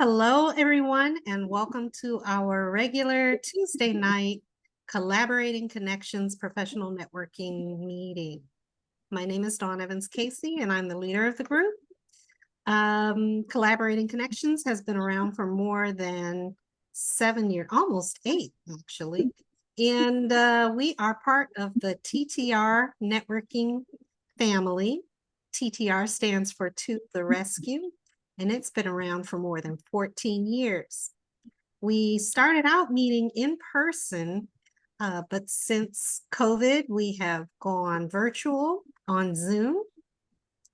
Hello, everyone, and welcome to our regular Tuesday night Collaborating Connections Professional Networking meeting. My name is Dawn Evans Casey, and I'm the leader of the group. Collaborating Connections has been around for more than 7 years, almost 8, actually. And we are part of the TTR networking family. TTR stands for To the Rescue, and it's been around for more than 14 years. We started out meeting in person, but since COVID, we have gone virtual on Zoom,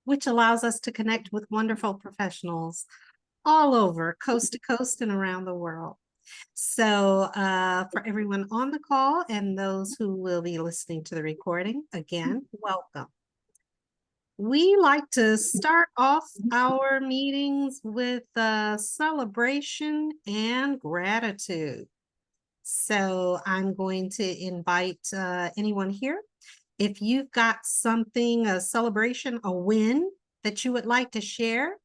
which allows us to connect with wonderful professionals all over, coast to coast and around the world. So for everyone on the call and those who will be listening to the recording, again, welcome. We like to start off our meetings with celebration and gratitude. So I'm going to invite anyone here. If you've got something, a celebration, a win that you would like to share,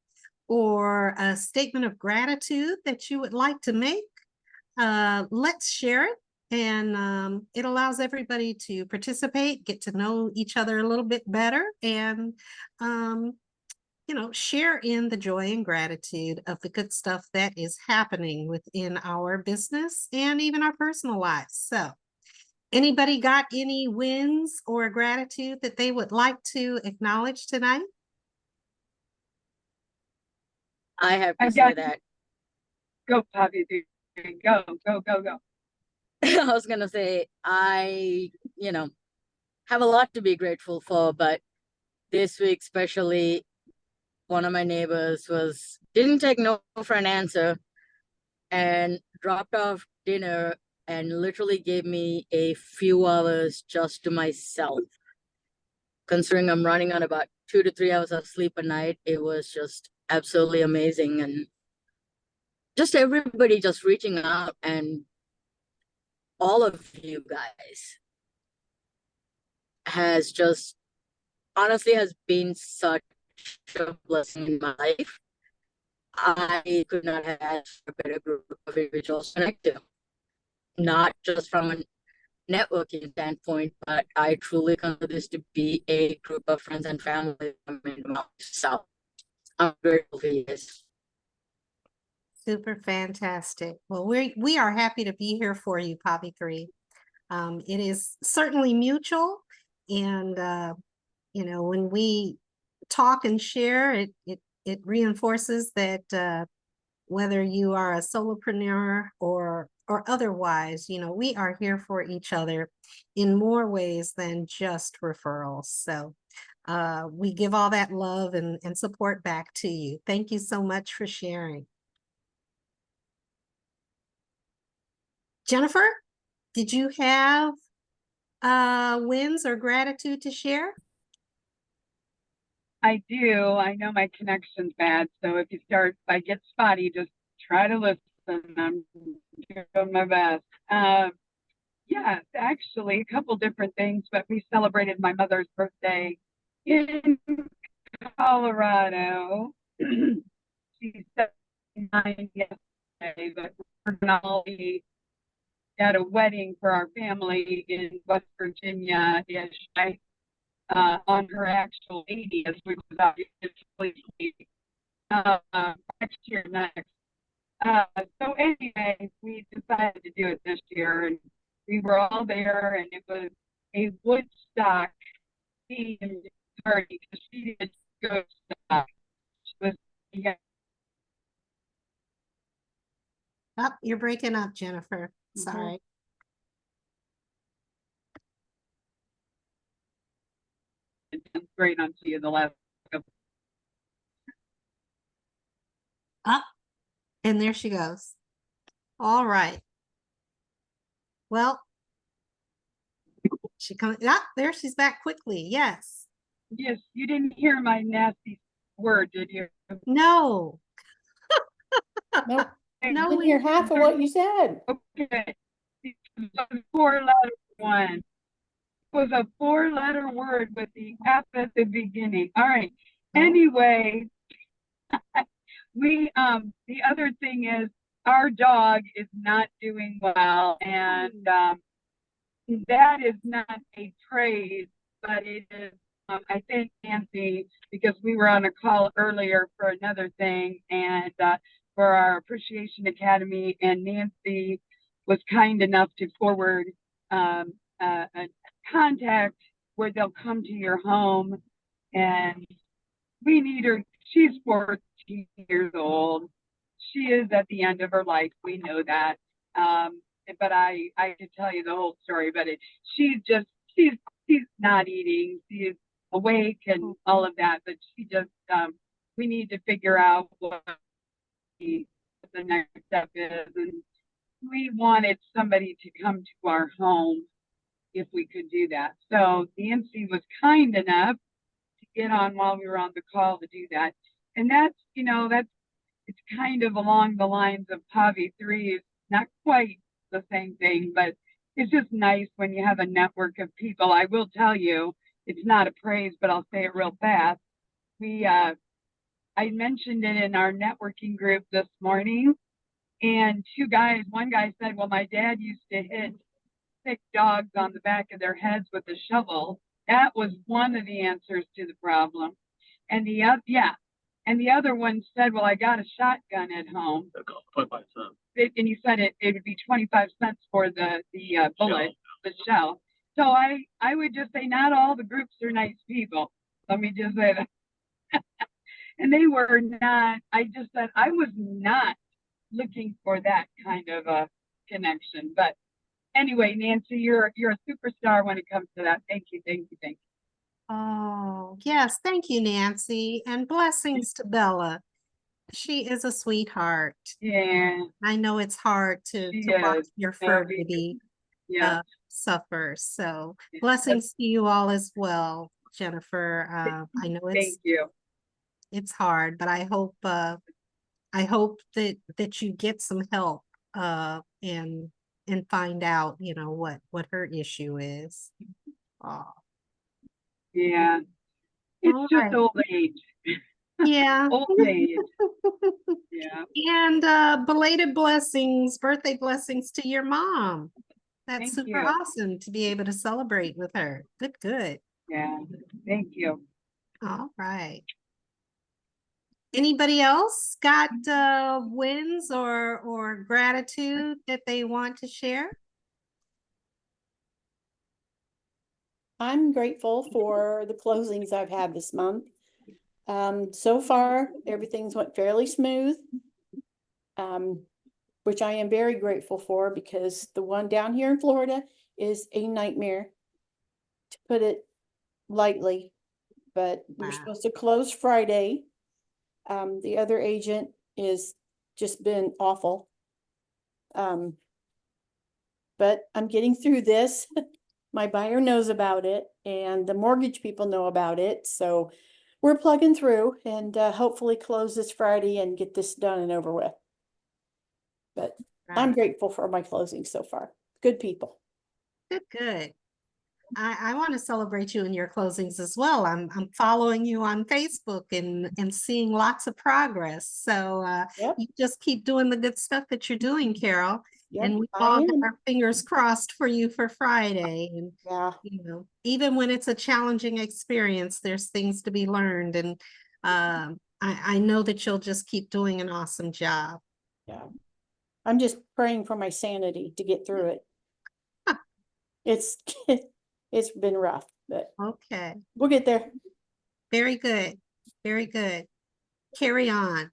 or a statement of gratitude that you would like to make, let's share it. And it allows everybody to participate, get to know each other a little bit better, and share in the joy and gratitude of the good stuff that is happening within our business and even our personal lives. So anybody got any wins or gratitude that they would like to acknowledge tonight? I have to say that. Go, Pavithri. Go. I was going to say, I have a lot to be grateful for, but this week, especially, one of my neighbors didn't take no for an answer and dropped off dinner and literally gave me a few hours just to myself. Considering I'm running on about 2 to 3 hours of sleep a night, it was just absolutely amazing. And just everybody just reaching out, and all of you guys has been such a blessing in my life. I could not have asked for a better group of individuals to connect to, not just from a networking standpoint, but I truly consider this to be a group of friends and family. So I'm grateful for you guys. Super fantastic. Well, we are happy to be here for you, Pavithri. It is certainly mutual, and when we talk and share, it reinforces that whether you are a solopreneur or otherwise, we are here for each other in more ways than just referrals. So we give all that love and support back to you. Thank you so much for sharing. Jennifer, did you have wins or gratitude to share? I do. I know my connection's bad, so if I get spotty, just try to listen. I'm doing my best. Yes, actually, a couple different things, but we celebrated my mother's birthday in Colorado. She's 79 yesterday, but we're going to be at a wedding for our family in West Virginia on her actual 80th, which is obviously next year next. So anyway, we decided to do it this year, and we were all there, and it was a Woodstock themed party because she did Woodstock. She was, yeah. Oh, you're breaking up, Jennifer. Sorry. It's great on to you the last couple. Up, and there she goes. All right. Well, she comes. Ah, there she's back quickly. Yes. Yes, you didn't hear my nasty word, did you? No. Nope. No, I didn't hear half of what you said. Okay. It was a 4-letter one. It was a 4-letter word with the F at the beginning. All right. Anyway, The other thing is our dog is not doing well, and that is not a praise, but it is. I thank Nancy because we were on a call earlier for another thing and for our Appreciation Academy, and Nancy was kind enough to forward a contact where they'll come to your home, and we need her. She's 14 years old. She is at the end of her life. We know that. But I could tell you the whole story, but she's not eating. She is awake and all of that, but she just, we need to figure out what the next step is. And we wanted somebody to come to our home if we could do that. So Nancy was kind enough to get on while we were on the call to do that. And that's, it's kind of along the lines of Pavithri. It's not quite the same thing, but it's just nice when you have a network of people. I will tell you, it's not a praise, but I'll say it real fast. I mentioned it in our networking group this morning, and one guy said, well, my dad used to hit sick dogs on the back of their heads with a shovel. That was one of the answers to the problem. And the other one said, well, I got a shotgun at home. And he said it would be 25 cents for the bullet, the shell. So I would just say not all the groups are nice people. Let me just say that. And they were not. I just said I was not looking for that kind of a connection. But anyway, Nancy, you're a superstar when it comes to that. Thank you. Oh, yes. Thank you, Nancy. And blessings to Bella. She is a sweetheart. Yeah. I know it's hard to watch your fur baby suffer. So blessings to you all as well, Jennifer. I know Thank you. It's hard, but I hope that you get some help and find out, what her issue is. Oh. Yeah. It's just old age. Yeah. Old age. Yeah. And belated birthday blessings to your mom. That's Thank super you. awesome to be able to celebrate with her. Good. Yeah. Thank you. All right. Anybody else got wins or gratitude that they want to share? I'm grateful for the closings I've had this month. So far, everything's went fairly smooth, which I am very grateful for because the one down here in Florida is a nightmare, to put it lightly. But we're supposed to close Friday. The other agent is just been awful. But I'm getting through this. My buyer knows about it and the mortgage people know about it. So we're plugging through and hopefully close this Friday and get this done and over with. But I'm grateful for my closings so far. Good people. Good. I want to celebrate you in your closings as well. I'm following you on Facebook and seeing lots of progress. So you just keep doing the good stuff that you're doing, Carol. And we all got our fingers crossed for you for Friday. And even when it's a challenging experience, there's things to be learned. And I know that you'll just keep doing an awesome job. Yeah. I'm just praying for my sanity to get through it. It's been rough, but okay, we'll get there. Very good. Carry on.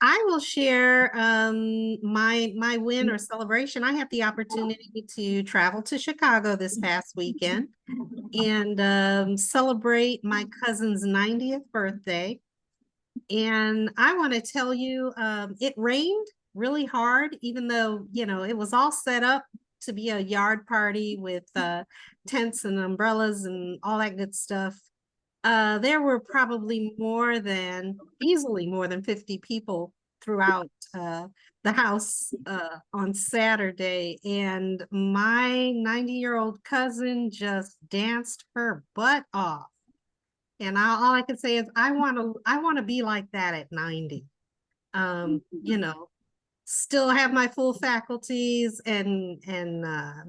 I will share my win or celebration. I had the opportunity to travel to Chicago this past weekend and celebrate my cousin's 90th birthday. And I want to tell you, it rained really hard, even though, it was all set up to be a yard party with tents and umbrellas and all that good stuff. There were probably easily more than 50 people throughout the house on Saturday. And my 90-year-old cousin just danced her butt off. And all I can say is I want to be like that at 90. You know, still have my full faculties and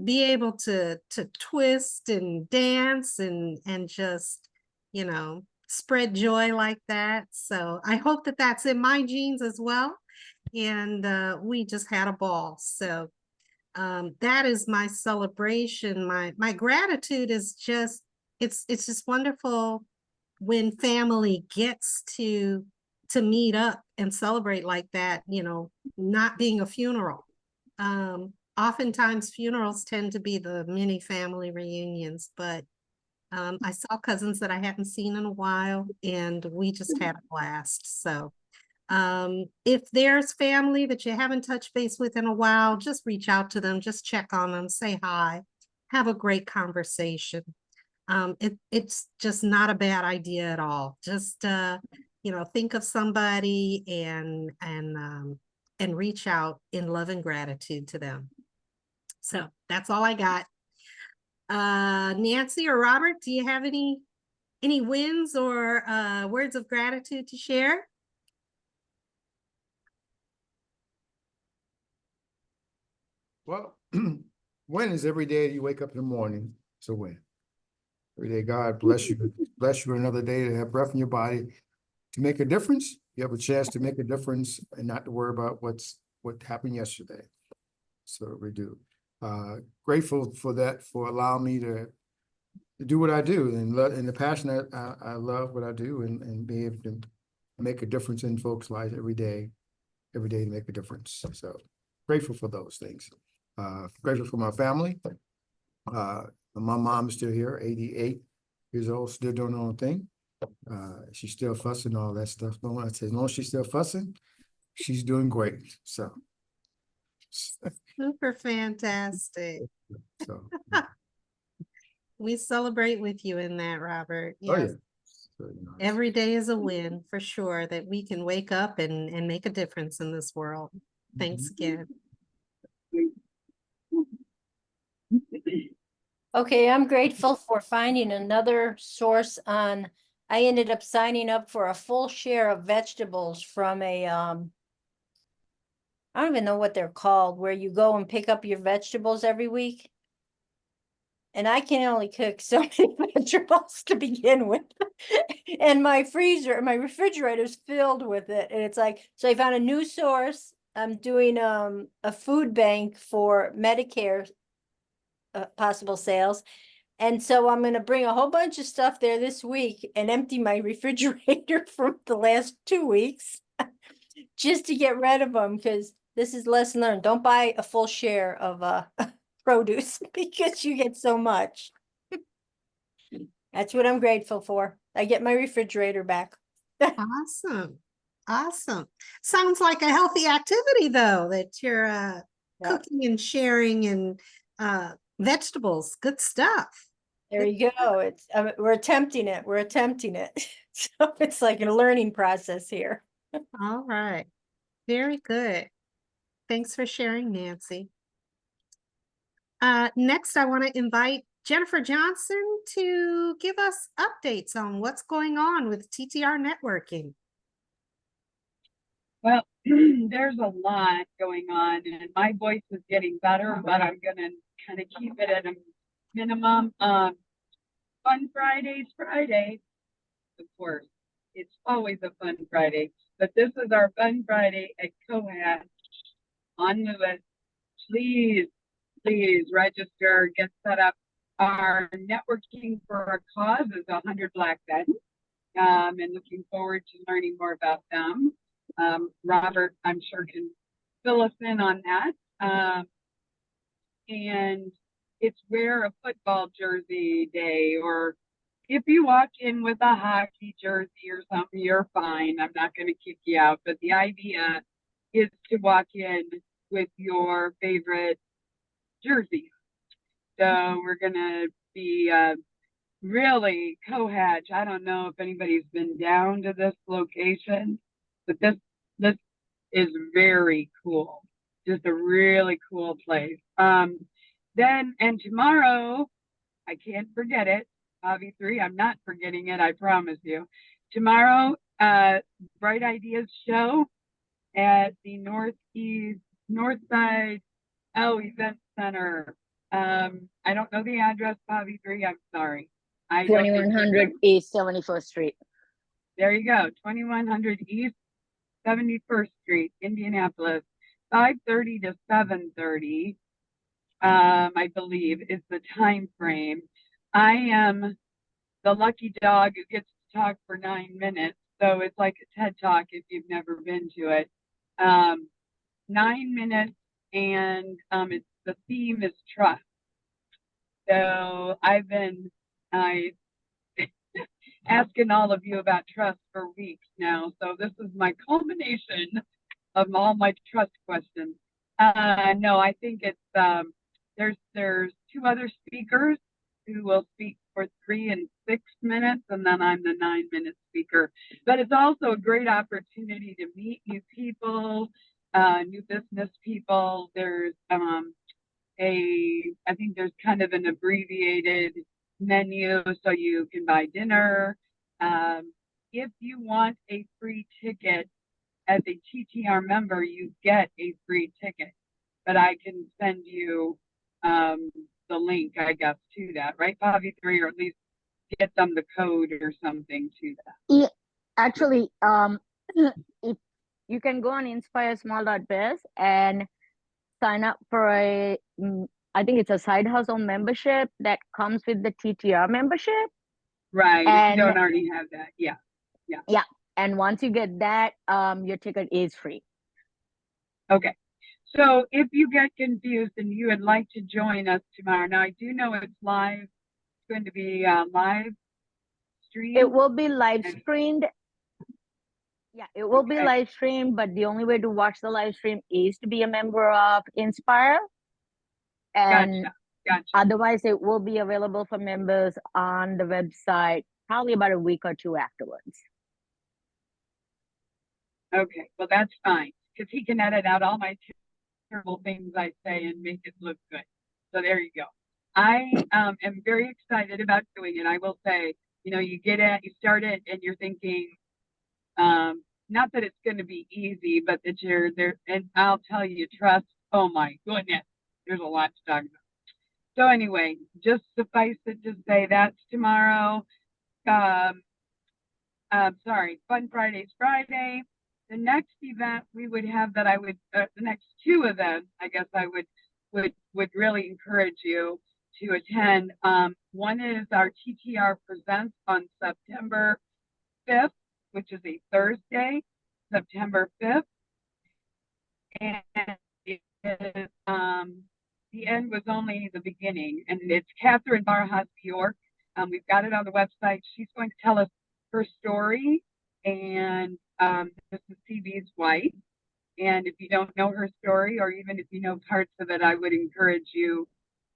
be able to twist and dance and just, you know, spread joy like that. So I hope that that's in my genes as well. And we just had a ball. So that is my celebration. My gratitude is just, it's just wonderful when family gets to meet up and celebrate like that, you know, not being a funeral. Oftentimes funerals tend to be the mini family reunions, but I saw cousins that I hadn't seen in a while, and we just had a blast. So if there's family that you haven't touched base with in a while, just reach out to them, just check on them, say hi, have a great conversation. It's just not a bad idea at all. Just you know, think of somebody and reach out in love and gratitude to them. So that's all I got. Nancy or Robert, do you have any wins or words of gratitude to share? Well, win is every day you wake up in the morning. It's a win. Every day, God bless you another day to have breath in your body to make a difference. You have a chance to make a difference and not to worry about what happened yesterday. So we do. Grateful for that, for allowing me to do what I do and the passion that I love what I do and be able to make a difference in folks' lives every day to make a difference. So grateful for those things. Grateful for my family. My mom's still here, 88 years old, still doing her own thing. She's still fussing, all that stuff. No one says, as long as she's still fussing, she's doing great. So Super fantastic. so We celebrate with you in that, Robert. oh Yes. yeah. So, you know, Every day is a win for sure, that we can wake up and make a difference in this world. Thanks again. Okay, I'm grateful for finding another source on, I ended up signing up for a full share of vegetables from a, I don't even know what they're called, where you go and pick up your vegetables every week. And I can only cook so many vegetables to begin with. And my refrigerator's filled with it. And it's like, so I found a new source. I'm doing a food bank for Medicare possible sales. And so I'm going to bring a whole bunch of stuff there this week and empty my refrigerator from the last 2 weeks just to get rid of them, because this is lesson learned. Don't buy a full share of produce because you get so much. That's what I'm grateful for. I get my refrigerator back. Awesome. Awesome. Sounds like a healthy activity though, that you're Yeah. cooking and sharing and vegetables. Good stuff. There you go. It's we're attempting it. We're attempting it. So it's like a learning process here. All right. Very good. Thanks for sharing, Nancy. Next, I want to invite Jennifer Johnson to give us updates on what's going on with TTR networking. Well, there's a lot going on, and my voice is getting better, but I'm gonna kind of keep it at a minimum. Fun Fridays, of course. It's always a fun Friday, but this is our fun Friday at Cohat on the list. Please register, get set up. Our networking for a cause is 100 Black Men, and looking forward to learning more about them. Robert, I'm sure, can fill us in on that. And it's wear a football jersey day, or if you walk in with a hockey jersey or something, you're fine. I'm not going to kick you out. But the idea is to walk in with your favorite jersey. So we're going to be really Cohatch. I don't know if anybody's been down to this location, but this is very cool. Just a really cool place. Then, and tomorrow, I can't forget it, Pavithri. I'm not forgetting it, I promise you. Tomorrow, Bright Ideas show at the Northside Event Center. I don't know the address, Pavithri. I'm sorry. I don't know. 2100 East 71st Street. There you go. 2100 East 71st Street, Indianapolis. 5:30 to 7:30. I believe is the time frame. I am the lucky dog who gets to talk for 9 minutes. So it's like a TED Talk if you've never been to it. 9 minutes, and the theme is trust. So I've been asking all of you about trust for weeks now. So this is my culmination of all my trust questions. No, I think it's there's 2 other speakers who will speak for 3 and 6 minutes, and then I'm the 9-minute speaker. But it's also a great opportunity to meet new people, new business people. There's I think there's kind of an abbreviated menu so you can buy dinner. If you want a free ticket as a TTR member, you get a free ticket, but I can send you the link, I guess, to that, right, Pavithri, or at least get them the code or something to that. Yeah, actually, if you can go on inspiresmall.biz and sign up for I think it's a side hustle membership that comes with the TTR membership. Right, and, if you don't already have that, yeah. And once you get that, your ticket is free. Okay. So if you get confused and you would like to join us tomorrow, now I do know it's live. It's going to be live streamed. It will be live streamed. Yeah, it will be live streamed, but the only way to watch the live stream is to be a member of Inspire. And Gotcha. Otherwise, it will be available for members on the website probably about a week or 2 afterwards. Okay, well, that's fine, because he can edit out all my terrible things I say and make it look good. So there you go. I am very excited about doing it. I will say, you start it and you're thinking, not that it's going to be easy, but that you're there. And I'll tell you, trust, oh my goodness, there's a lot to talk about. So anyway, just suffice it to say that's tomorrow. Sorry, Fun Fridays Friday. The next event we would have that I would, the next 2 events, I guess I would really encourage you to attend. One is our TTR Presents on September 5th, which is a Thursday, September 5th. And it is, the end was only the beginning. And it's Catherine Barhas York. We've got it on the website. She's going to tell us her story. And this is CB's wife. And if you don't know her story, or even if you know parts of it, I would encourage you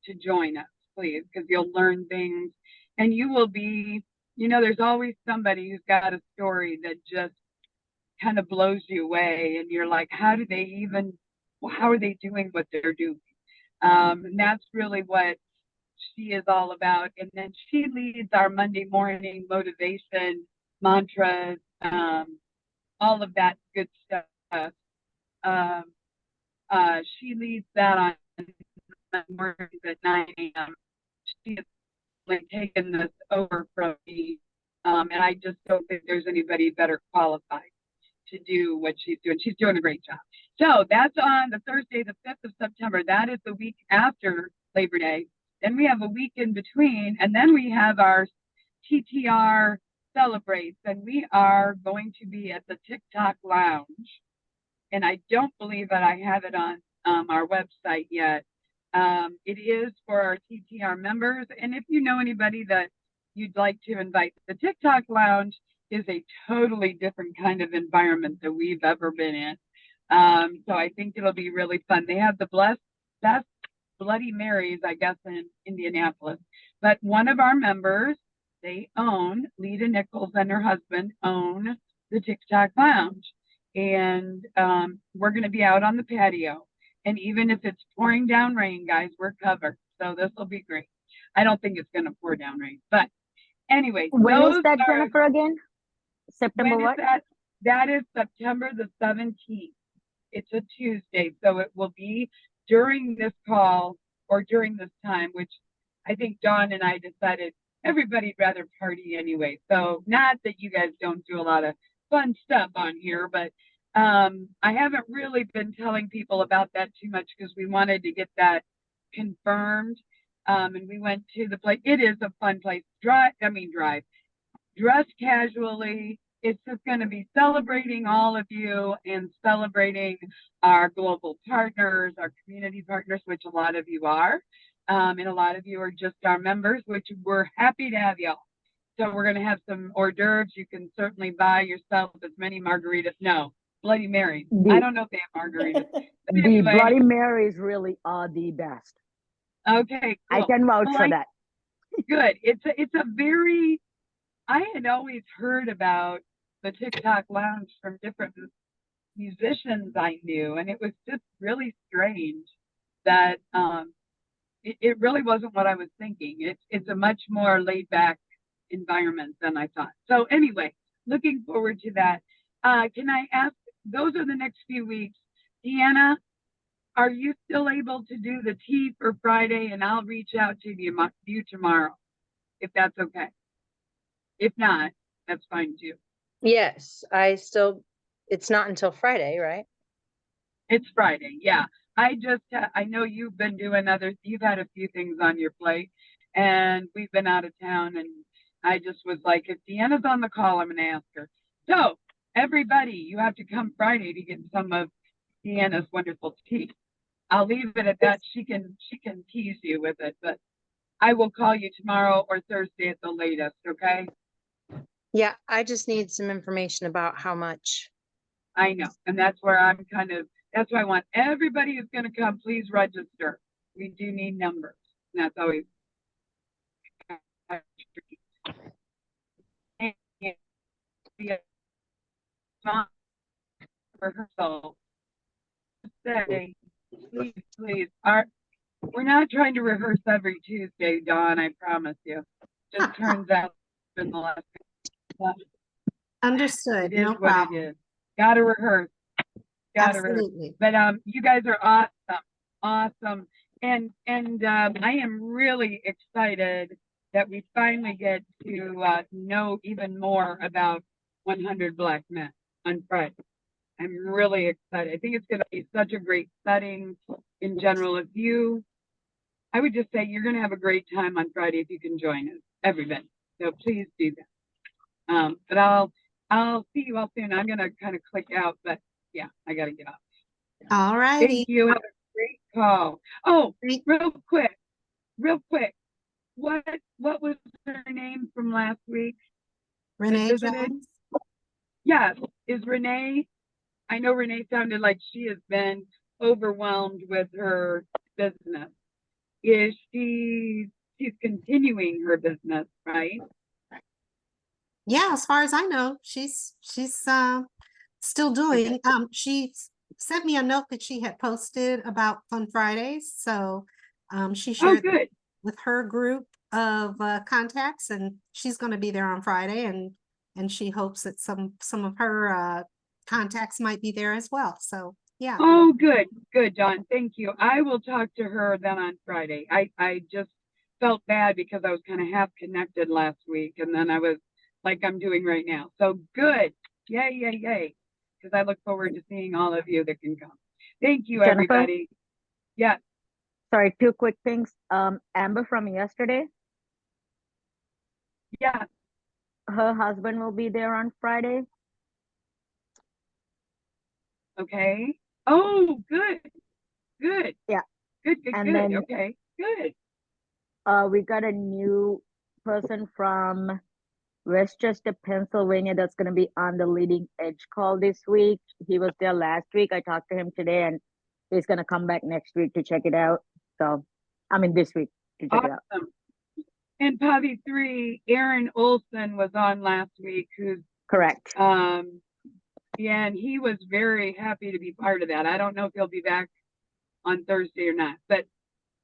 to join us, please, because you'll learn things. And you will be, there's always somebody who's got a story that just kind of blows you away. And you're like, how are they doing what they're doing? And that's really what she is all about. And then she leads our Monday morning motivation, mantras, all of that good stuff. She leads that on mornings at 9 a.m. She has taken this over from me, and I just don't think there's anybody better qualified to do what she's doing. She's doing a great job. So that's on the Thursday, the 5th of September. That is the week after Labor Day. Then we have a week in between, and then we have our TTR Celebrates, and we are going to be at the TikTok Lounge. And I don't believe that I have it on our website yet. It is for our TTR members. And if you know anybody that you'd like to invite, the TikTok Lounge is a totally different kind of environment that we've ever been in. So I think it'll be really fun. They have the best Bloody Marys, I guess, in Indianapolis. But one of our members, Lita Nichols and her husband own the TikTok Lounge. And we're going to be out on the patio. And even if it's pouring down rain, guys, we're covered. So this will be great. I don't think it's going to pour down rain. But Anyway, When is those that, are, Jennifer, again? September when is what? that? That is September the 17th. It's a Tuesday, so it will be during this call or during this time, which I think Dawn and I decided everybody'd rather party anyway. So not that you guys don't do a lot of fun stuff on here, but I haven't really been telling people about that too much because we wanted to get that confirmed. And we went to the place. It is a fun place. Drive, dress casually. It's just going to be celebrating all of you and celebrating our global partners, our community partners, which a lot of you are. And a lot of you are just our members, which we're happy to have y'all. So we're going to have some hors d'oeuvres. You can certainly buy yourself as many margaritas. No, Bloody Marys. I don't know if they have margaritas. But The anyway, Bloody Marys really are the best. okay, cool. I can vouch Well, for that. Good. It's a very, I had always heard about the TikTok lounge from different musicians I knew, and it was just really strange that it really wasn't what I was thinking. It's a much more laid back environment than I thought. So anyway, looking forward to that. Can I ask, those are the next few weeks. Deanna, are you still able to do the tea for Friday? And I'll reach out to you tomorrow, if that's okay. If not, that's fine too. Yes, it's not until Friday, right? It's Friday, yeah. I know you've been doing you've had a few things on your plate, and we've been out of town, and I just was like, if Deanna's on the call, I'm going to ask her. So, everybody, you have to come Friday to get some of Deanna's wonderful tea. I'll leave it at that. She can tease you with it, but I will call you tomorrow or Thursday at the latest, okay? Yeah, I just need some information about how much. I know, and that's where that's why I want everybody who's going to come, please register. We do need numbers, and that's always rehearsal. Say, please, we're not trying to rehearse every Tuesday, Dawn, I promise you. Just turns out in the last Understood, it is no what problem. it is. Gotta rehearse. Gotta rehearse. Absolutely. But you guys are awesome. And I am really excited that we finally get to know even more about 100 Black Men on Friday. I'm really excited. I think it's going to be such a great setting in general. I would just say you're going to have a great time on Friday if you can join us, everybody. So please do that. But I'll see you all soon. I'm going to kind of click out, but yeah, I got to get off. All righty. Thank you. Have a great call. Oh, real quick. What was her name from last week? Renee Visited? Jones. Yes. Is Renee? I know Renee sounded like she has been overwhelmed with her business. She's continuing her business, right? Yeah, as far as I know, she's still doing. She sent me a note that she had posted about Fun Fridays. So she shared good. with her group of contacts, and she's going to be there on Friday, and she hopes that some of her contacts might be there as well. So yeah. Oh, good, Dawn. Thank you. I will talk to her then on Friday. I just felt bad because I was kind of half connected last week, and then I was like I'm doing right now. So good. Yay. Because I look forward to seeing all of you that can come. Thank you, Jennifer? everybody. Yeah. Sorry, two quick things. Amber from yesterday, Yeah. her husband will be there on Friday. Okay. Oh, good. Yeah. Good. And then- Okay. Good. We got a new person from Westchester, Pennsylvania that's going to be on the leading edge call this week. He was there last week. I talked to him today, and he's going to come back next week to check it out. So, this week to check it out. Awesome. And Pavithri, Aaron Olson was on last week, who's Correct. yeah, and he was very happy to be part of that. I don't know if he'll be back on Thursday or not, but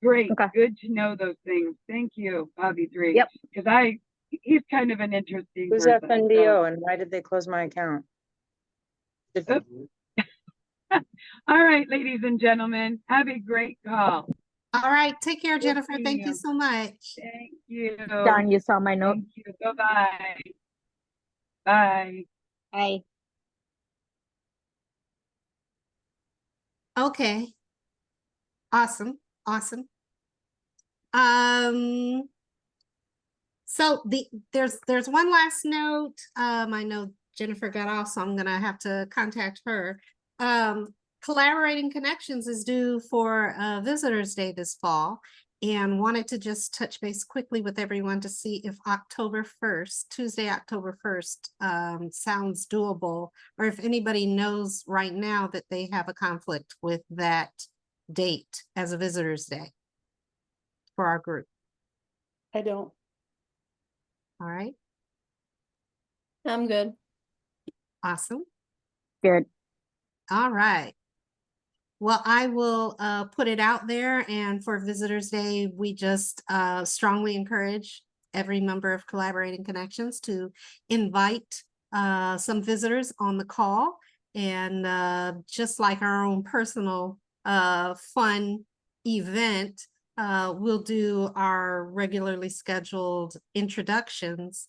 great. Okay. Good to know those things. Thank you, Pavithri. Yep. Because he's kind of an interesting Who's person. FNBO and why did they close my account? Oops. All right, ladies and gentlemen, have a great call. All right, take care, We'll Jennifer. see Thank you you. so much. Thank you. Don, you saw my note. Thank you. Bye-bye. Bye. Hi. Okay. Awesome. Awesome. So there's one last note. I know Jennifer got off, so I'm gonna have to contact her. Collaborating Connections is due for Visitors Day this fall, and wanted to just touch base quickly with everyone to see if October 1st, Tuesday, October 1st, sounds doable, or if anybody knows right now that they have a conflict with that date as a Visitors Day for our group. I don't. All right, I'm good. awesome. Good. All right. Well, I will put it out there, and for Visitors Day, we just strongly encourage every member of Collaborating Connections to invite some visitors on the call, and just like our own personal fun event, we'll do our regularly scheduled introductions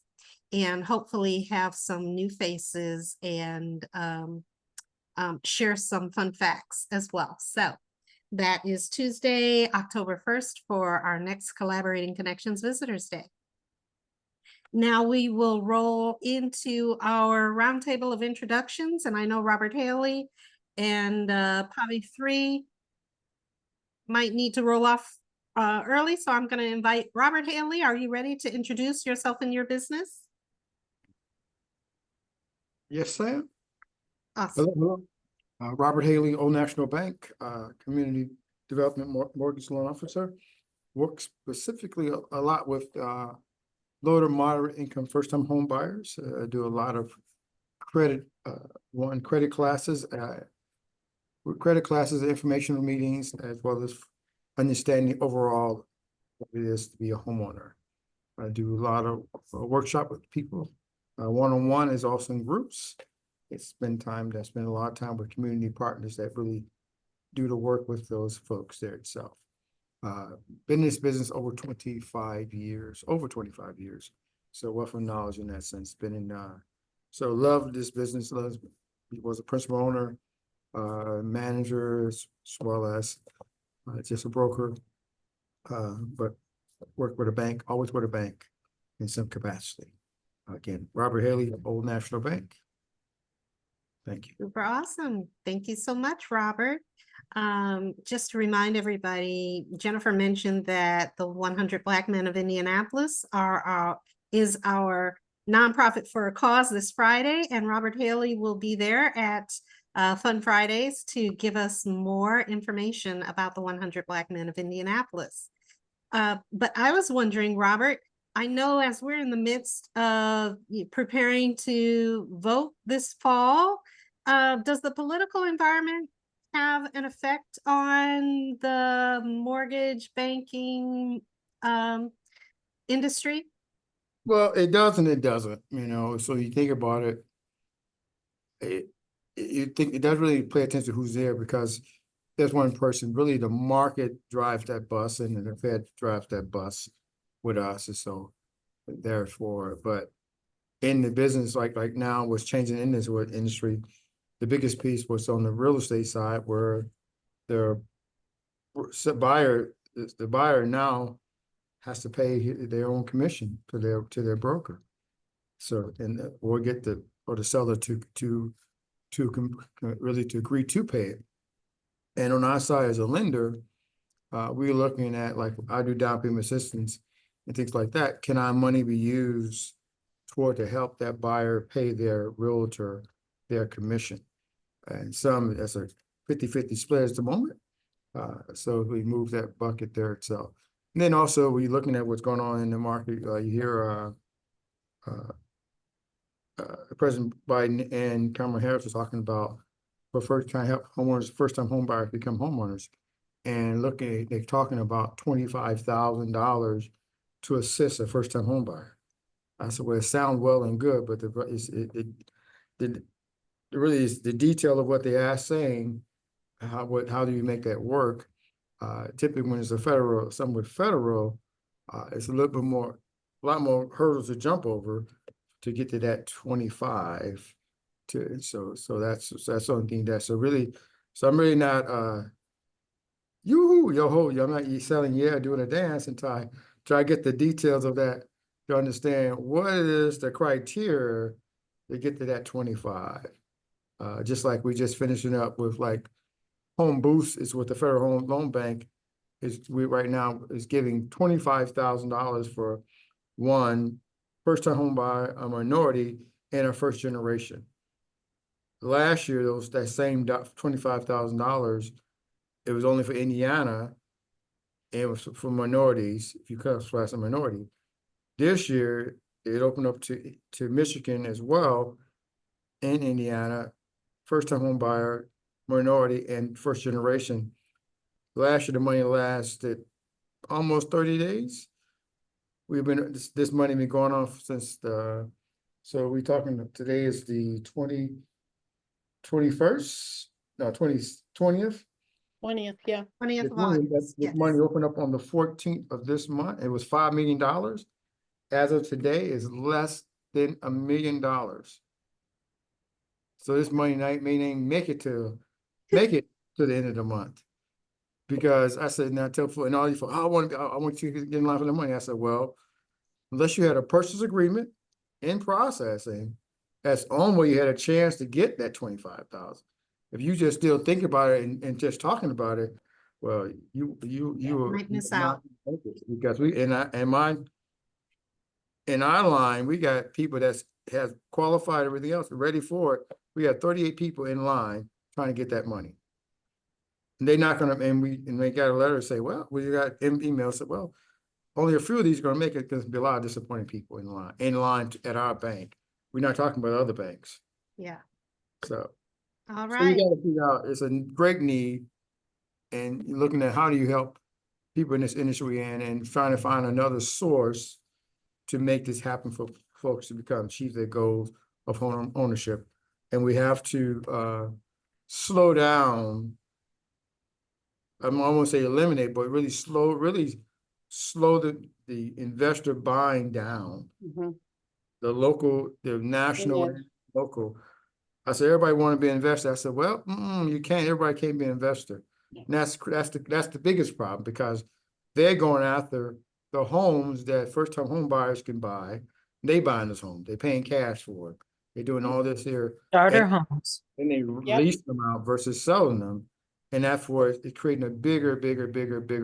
and hopefully have some new faces and share some fun facts as well. So that is Tuesday, October 1st for our next Collaborating Connections Visitors Day. Now we will roll into our roundtable of introductions, and I know Robert Hailey and Pavithri might need to roll off early, so I'm going to invite Robert Hailey. Are you ready to introduce yourself and your business? Yes, Sam. Awesome. Hello. Robert Hailey, Old National Bank, Community Development Mortgage Loan Officer. Work specifically a lot with low to moderate income first-time home buyers. I do a lot of credit classes, informational meetings, as well as understanding overall what it is to be a homeowner. I do a lot of workshop with people. One-on-one is also in groups. I spend a lot of time with community partners that really do the work with those folks there itself. Been in this business over 25 years. So wealth of knowledge in that sense. So loved this business, was a principal owner, manager, as well as just a broker, but worked with a bank, always with a bank in some capacity. Again, Robert Hailey, Old National Bank. Thank you. Super awesome. Thank you so much, Robert. Just to remind everybody, Jennifer mentioned that the 100 Black Men of Indianapolis is our nonprofit for a cause this Friday, and Robert Hailey will be there at Fun Fridays to give us more information about the 100 Black Men of Indianapolis. But I was wondering, Robert, I know as we're in the midst of preparing to vote this fall, does the political environment have an effect on the mortgage banking industry? Well, it does and it doesn't, so you think about it, you think it doesn't really pay attention to who's there, because there's one person. Really, the market drives that bus and the Fed drives that bus with us, and so therefore, but in the business, like now, what's changing in this industry, the biggest piece was on the real estate side, where the buyer now has to pay their own commission to their broker. So, or the seller to really to agree to pay it. And on our side as a lender, we're looking at, like, I do down payment assistance and things like that. Can our money be used to help that buyer pay their realtor their commission? And some, that's a 50-50 split at the moment. So we move that bucket there itself. And then also we're looking at what's going on in the market. You hear President Biden and Kamala Harris was talking about trying to help homeowners, first-time home buyers become homeowners. And they're talking about $25,000 to assist a first-time home buyer. I said, well, it sounds well and good, but really is the detail of what they are saying, how do you make that work? Typically when it's something with federal, it's a little bit more, a lot more hurdles to jump over to get to that 25. So that's the only thing so I'm really not yoo-hoo, yo-ho, I'm not selling doing a dance until I try to get the details of that to understand what is the criteria to get to that 25. Just like we just finishing up with like Home Boost is with the Federal Home Loan Bank right now is giving $25,000 for one first-time home buyer, a minority, and a first generation. Last year, that same $25,000, it was only for Indiana, and it was for minorities, if you class a minority. This year, it opened up to Michigan as well, and Indiana, first-time home buyer, minority, and first generation. Last year, the money lasted almost 30 days. We've been, this money been going on since so we talking, today is the 21st, no, 20th. 20th, yeah. 20th of August. This Yes. money opened up on the 14th of this month. It was $5 million. As of today, is less than $1 million. So this money may not make it to the end of the month. Because I said, now tell and all these folks, I want you to get in line for the money. I said, well, unless you had a purchase agreement in processing, that's on where you had a chance to get that 25,000. If you just still think about it and just talking about it, well, you might miss out. Because in our line, we got people has qualified everything else, ready for it. We got 38 people in line trying to get that money. And they're not gonna, and they got a letter say, well, we got email said, well, only a few of these are gonna make it because there'll be a lot of disappointed people in line at our bank. We're not talking about other banks. Yeah. So All we right. gotta figure out, it's a great need. And looking at how do you help people in this industry and trying to find another source to make this happen for folks to achieve their goals of home ownership. And we have to slow down. I won't say eliminate, but really slow the investor buying down. Mhm. The national, Yeah. local. I said, everybody want to be an investor. I said, well, you can't, everybody can't be an investor. Yeah. And that's the biggest problem because they're going after the homes that first-time home buyers can buy. They buying this home, they're paying cash for it. They're doing all this here. Starter and- homes. And they lease them out versus selling them. And that's where it's creating a bigger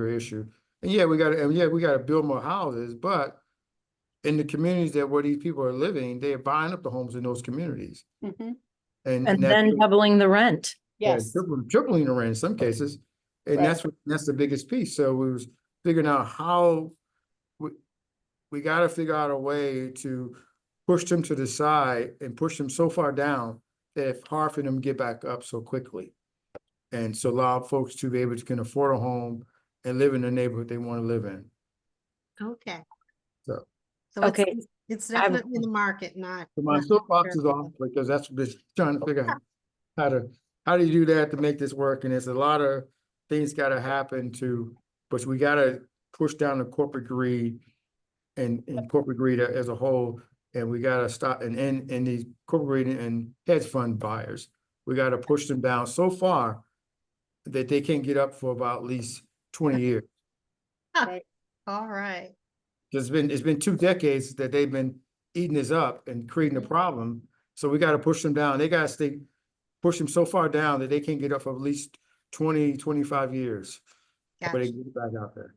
issue. And we gotta build more houses, but in the communities where these people are living, they are buying up the homes in those communities. Mhm. And that's then doubling the rent. Yes, tripling the rent in some cases. And Right. that's the biggest piece. So we was figuring out how we gotta figure out a way to push them to the side and push them so far down that it's hard for them to get back up so quickly. And so allow folks to be able to can afford a home and live in the neighborhood they want to live in. Okay. So- So Okay. it's I've- definitely in the market, not. So my not soapbox is necessarily- off because that's what they're trying to figure out how do you do that to make this work? And there's a lot of things gotta happen but we gotta push down the corporate greed and corporate greed as a whole. And we gotta stop and these corporate greed and hedge fund buyers. We gotta push them down so far that they can't get up for about at least 20 years. Right. All right. It's been 2 decades that they've been eating this up and creating a problem. So we got to push them down. They got to push them so far down that they can't get up for at least 20, 25 years. But they Gotcha. get back out there.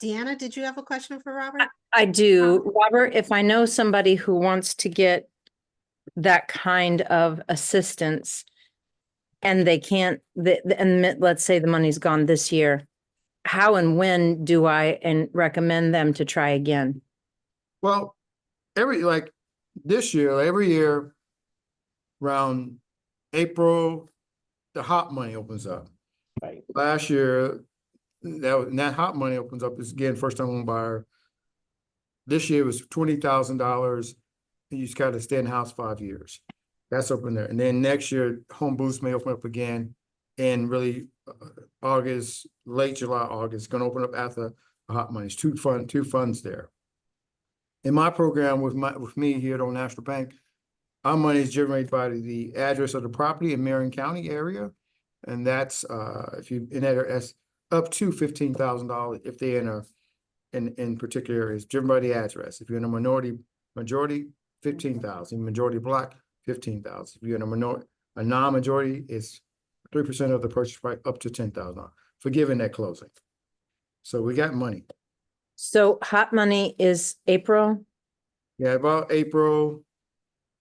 Deanna, did you have a question for Robert? I do. Robert, if I know somebody who wants to get that kind of assistance and they can't, and let's say the money's gone this year, how and when do I recommend them to try again? Well, every year around April, the hot money opens up. right. Last year, that hot money opens up is again first time home buyer This year was $20,000. You just gotta stay in the house 5 years. That's open there. And then next year, Home Boost may open up again in really August, late July, August. It's gonna open up after the hot money. It's two funds there. In my program with me here at Old National Bank, our money is generated by the address of the property in Marion County area. And that's if you in that that's up to $15,000 if they're in particular areas, driven by the address. If you're in a majority, 15,000. Majority Black, 15,000. If you're in a non-majority, it's 3% of the purchase price up to $10,000 for giving that closing. So we got money. So hot money is April. Yeah, about April.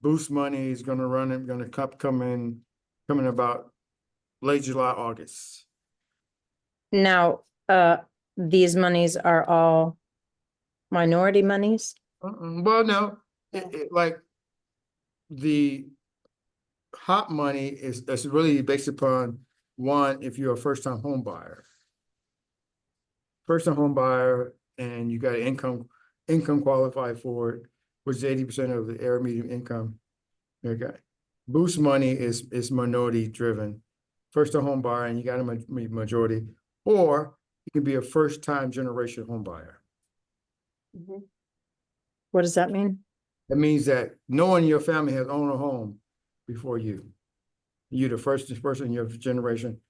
Boost money is gonna come in about late July, August. Now, these monies are all minority monies? Well, no, like the hot money is really based upon one, if you're a first-time home buyer. First-time home buyer and you got income qualified for it, which is 80% of the area median income. Okay. Boost money is minority driven. First-time home buyer and you got a majority, or you can be a first-time generation home buyer. What does that mean? That means that no one in your family has owned a home before you. You're the first person in your generation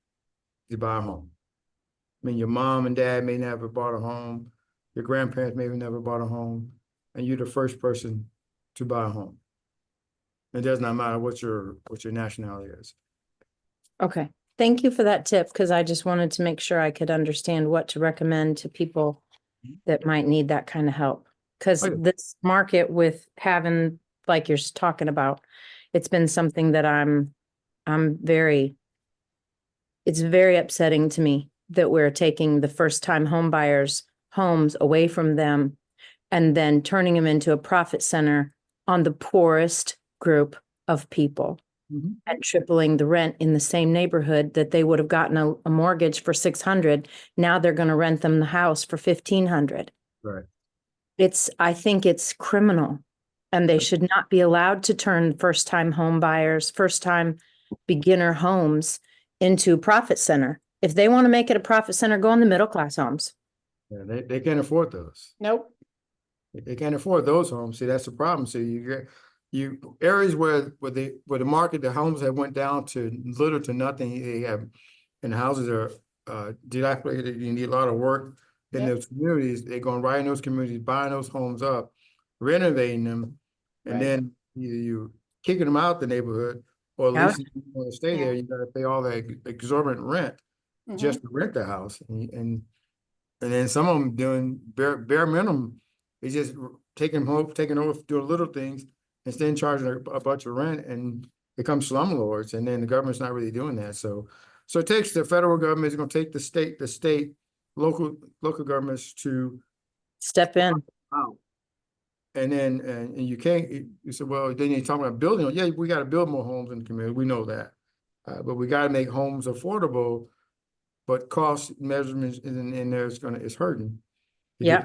to buy a home. I mean, your mom and dad may never bought a home. Your grandparents maybe never bought a home. And you're the first person to buy a home. It does not matter what your nationality is. Okay, thank you for that tip, because I just wanted to make sure I could understand what to recommend to people that might need that kind of help. Because Okay. this market with having, like you're talking about, it's been something that it's very upsetting to me that we're taking the first-time home buyers' homes away from them and then turning them into a profit center on the poorest group of people and tripling the rent in the same neighborhood that they would have gotten a mortgage for $600. Now they're going to rent them the house for $1,500. Right. I think it's criminal, and they should not be allowed to turn first-time home buyers, first-time beginner homes into profit center. If they want to make it a profit center, go on the middle-class homes. Yeah, they can't afford those. Nope. They can't afford those homes. See, that's the problem. So areas where the market, the homes have went down to little to nothing. They have, and the houses are dilapidated. You need a lot of work in those communities. They're going right in those communities, buying those homes up, renovating them, and then you kicking them out the neighborhood, or at least if you want to stay there, you got to pay all that exorbitant rent just to rent the house, and then some of them doing bare minimum. They just taking over, doing little things, instead of charging a bunch of rent, and become slumlords. And then the government's not really doing that. So it takes the federal government is going to take the state, local governments to Step in. out. And then and you can't. You said, well, then you're talking about building. Yeah, we got to build more homes in the community. We know that, but we got to make homes affordable. But cost measurements in there is hurting. Yeah.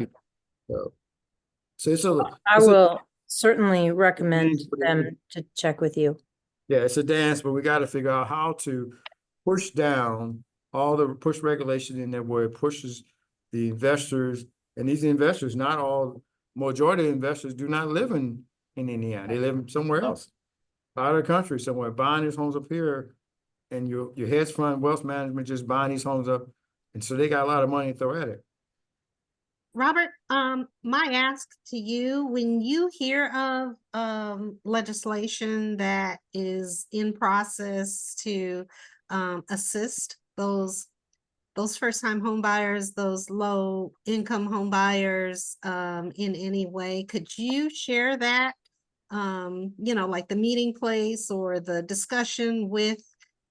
I will certainly recommend them to check with you. Yeah, it's a dance, but we got to figure out how to push down push regulation in there where it pushes the investors. And these investors, not all, majority of investors do not live in Indiana. They live somewhere else, out of the country somewhere, buying these homes up here. And your hedge fund wealth management just buying these homes up. And so they got a lot of money to throw at it. Robert, my ask to you, when you hear of legislation that is in process to assist those first-time home buyers, those low-income home buyers in any way, could you share that, like the meeting place or the discussion with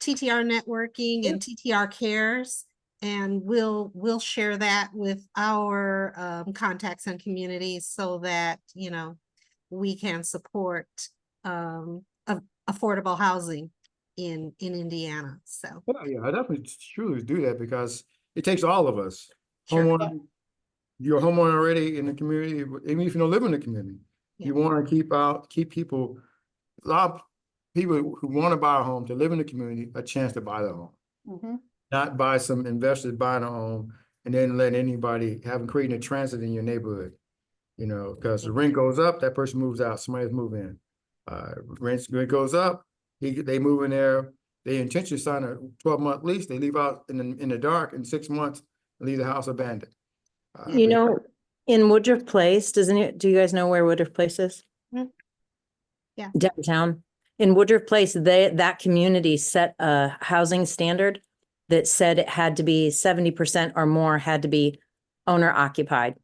TTR Networking and TTR Cares, and we'll share that with our contacts and communities so that we can support affordable housing in Indiana. So yeah, I definitely truly do that, because it takes all of us. Sure. Homeowners, you're a homeowner already in the community, even if you don't live in the community, Yeah. you want to keep people, a lot of people who want to buy a home to live in the community, a chance to buy the home. Mhm. Not buy some investors buying a home and then let anybody having creating a transit in your neighborhood. You know, because the rent goes up, that person moves out, somebody else move in. Rent goes up, they move in there, they intentionally sign a 12-month lease, they leave out in the dark in 6 months, and leave the house abandoned. You know, in Woodruff Place, do you guys know where Woodruff Place is? Mm. Yeah. Downtown. In Woodruff Place, that community set a housing standard that said it had to be 70% or more had to be owner occupied.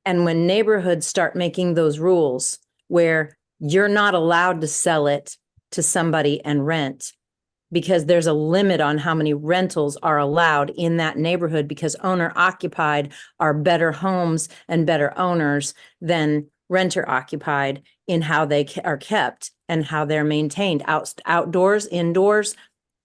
And when neighborhoods start making those rules where you're not allowed to sell it to somebody and rent, because there's a limit on how many rentals are allowed in that neighborhood, because owner occupied are better homes and better owners than renter occupied in how they are kept and how they're maintained. Outdoors, indoors,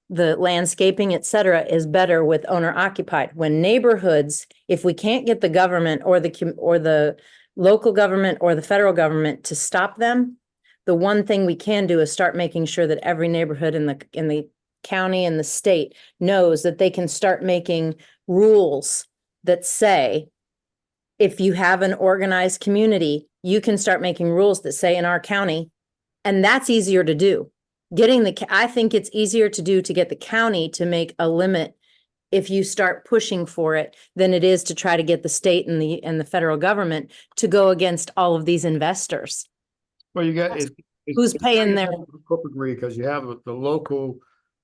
the landscaping, et cetera, is better with owner occupied. When neighborhoods, if we can't get the government or the local government or the federal government to stop them, the one thing we can do is start making sure that every neighborhood in the county and the state knows that they can start making rules that say, if you have an organized community, you can start making rules that say in our county, and that's easier to do. I think it's easier to do to get the county to make a limit if you start pushing for it than it is to try to get the state and the federal government to go against all of these investors. Well, you got Who's paying their corporate greed, because you have the local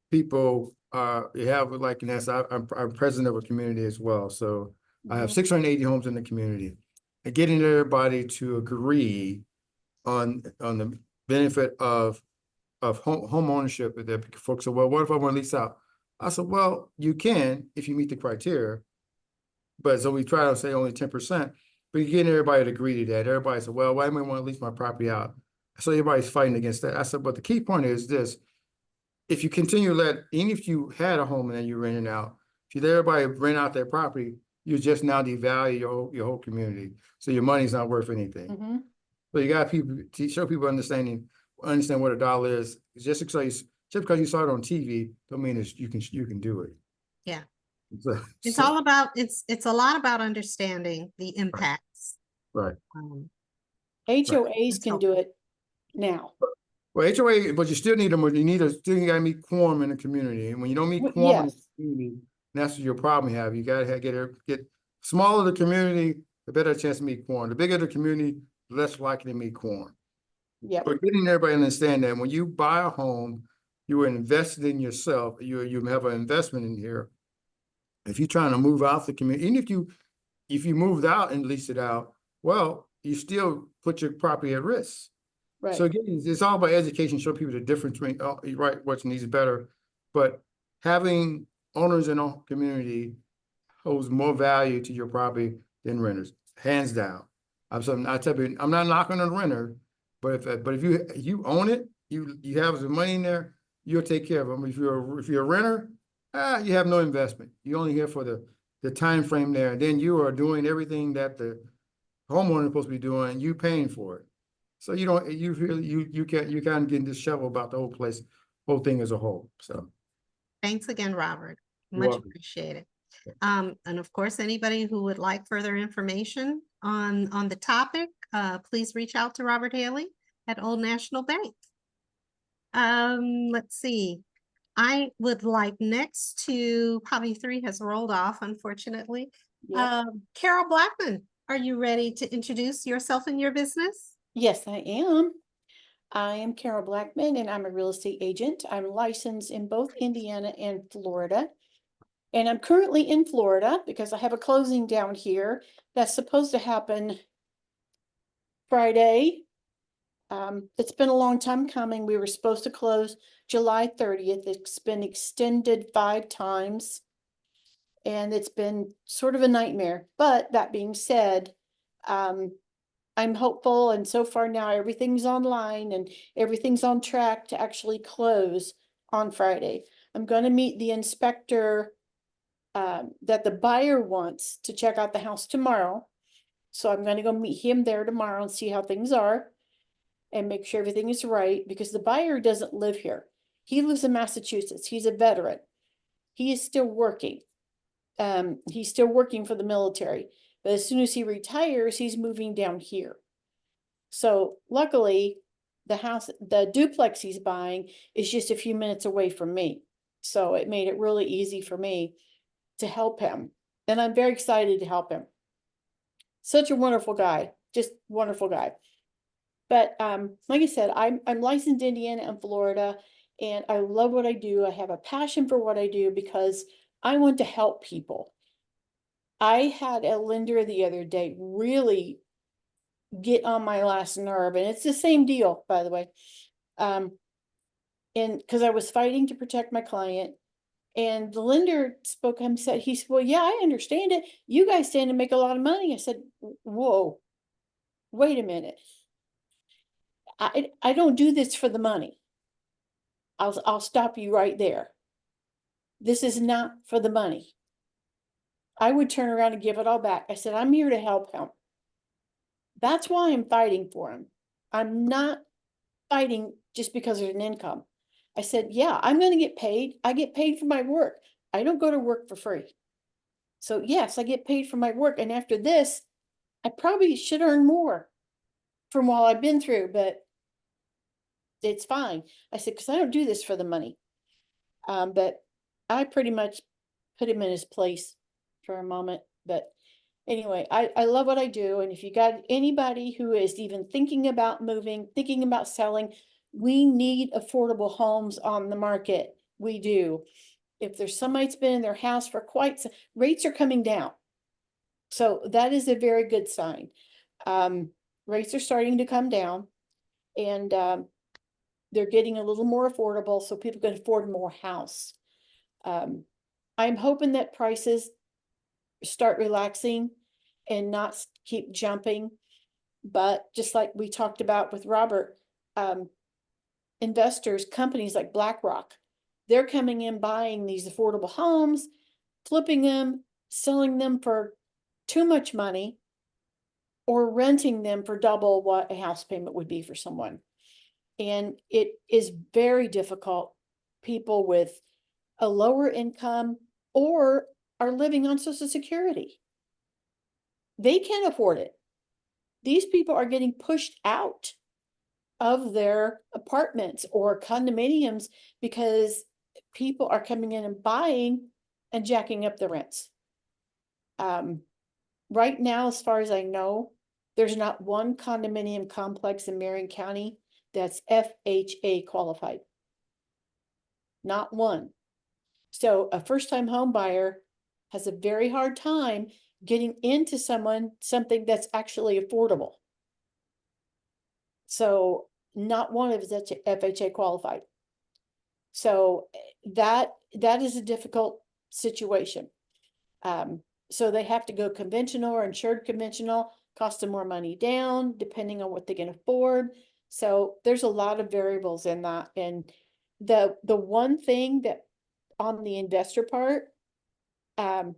people, you have like, and I'm president of a community as well. So I have 680 homes in the community. And getting everybody to agree on the benefit of home ownership, that folks say, well, what if I want to lease out? I said, well, you can if you meet the criteria. But so we try to say only 10%, but you're getting everybody to agree to that. Everybody said, well, why do I want to lease my property out? So everybody's fighting against that. I said, but the key point is this: if you continue to even if you had a home and then you're renting out, if you let everybody rent out their property, you just now devalue your whole community. So your money's not worth anything. Mm-hmm. So you got people to show people understand what a dollar is. Just because you saw it on TV, don't mean you can do it. Yeah. It's all about, it's a lot about understanding the impacts. right. HOAs can do it now. Well, HOA, but you still need them. You gotta meet quorum in the community, and when you don't meet quorum in the community, that's your problem you have. You gotta get smaller the community, the better chance to meet quorum. The bigger the community, the less likely to meet quorum. Yeah. But getting everybody to understand that when you buy a home, you are invested in yourself. You have an investment in here. If you're trying to move out the community, even if you moved out and leased it out, well, you still put your property at risk. Right. So again, it's all about education, show people the difference between, right, what needs better. But having owners in a community holds more value to your property than renters, hands down. I tell you, I'm not knocking on the renter, but if you own it, you have the money in there, you'll take care of them. If you're a renter, you have no investment. You're only here for the time frame there, and then you are doing everything that the homeowner is supposed to be doing, you paying for it. So you can't get disheveled about the whole thing as a whole. So Thanks again, Robert. You're Much welcome. appreciated. And of course, anybody who would like further information on the topic, please reach out to Robert Hailey at Old National Bank. Let's see. I would like next to, Pavithri has rolled off, unfortunately. Yep. Carol Blackmon, are you ready to introduce yourself and your business? Yes, I am. I am Carol Blackmon, and I'm a real estate agent. I'm licensed in both Indiana and Florida. And I'm currently in Florida because I have a closing down here that's supposed to happen Friday. It's been a long time coming. We were supposed to close July 30th. It's been extended 5 times. And it's been sort of a nightmare. But that being said, I'm hopeful, and so far now everything's online and everything's on track to actually close on Friday. I'm going to meet the inspector that the buyer wants to check out the house tomorrow. So I'm gonna go meet him there tomorrow and see how things are and make sure everything is right, because the buyer doesn't live here. He lives in Massachusetts. He's a veteran. He is still working. He's still working for the military, but as soon as he retires, he's moving down here. So luckily, the duplex he's buying is just a few minutes away from me. So it made it really easy for me to help him. And I'm very excited to help him. Such a wonderful guy, just wonderful guy. But like I said, I'm licensed in Indiana and Florida, and I love what I do. I have a passion for what I do because I want to help people. I had a lender the other day really get on my last nerve, and it's the same deal, by the way. And because I was fighting to protect my client, and the lender spoke and said, he said, well, yeah, I understand it. You guys stand to make a lot of money. I said, whoa, wait a minute. I don't do this for the money. I'll stop you right there. This is not for the money. I would turn around and give it all back. I said, I'm here to help him. That's why I'm fighting for him. I'm not fighting just because there's an income. I said, yeah, I'm going to get paid. I get paid for my work. I don't go to work for free. So yes, I get paid for my work. And after this, I probably should earn more from what I've been through, but it's fine. I said, because I don't do this for the money. But I pretty much put him in his place for a moment. But anyway, I love what I do. And if you got anybody who is even thinking about moving, thinking about selling, we need affordable homes on the market. We do. If there's somebody that's been in their house for quite some, rates are coming down. So that is a very good sign. Rates are starting to come down, and they're getting a little more affordable so people can afford more house. I'm hoping that prices start relaxing and not keep jumping. But just like we talked about with Robert, investors, companies like BlackRock, they're coming in buying these affordable homes, flipping them, selling them for too much money, or renting them for double what a house payment would be for someone. And it is very difficult. People with a lower income or are living on Social Security, they can't afford it. These people are getting pushed out of their apartments or condominiums because people are coming in and buying and jacking up the rents. Right now, as far as I know, there's not one condominium complex in Marion County that's FHA qualified. Not one. So a first-time home buyer has a very hard time getting into something that's actually affordable. So not one of that's FHA qualified. So that is a difficult situation. So they have to go conventional or insured conventional, cost them more money down, depending on what they can afford. So there's a lot of variables in that. And the one thing that on the investor part, one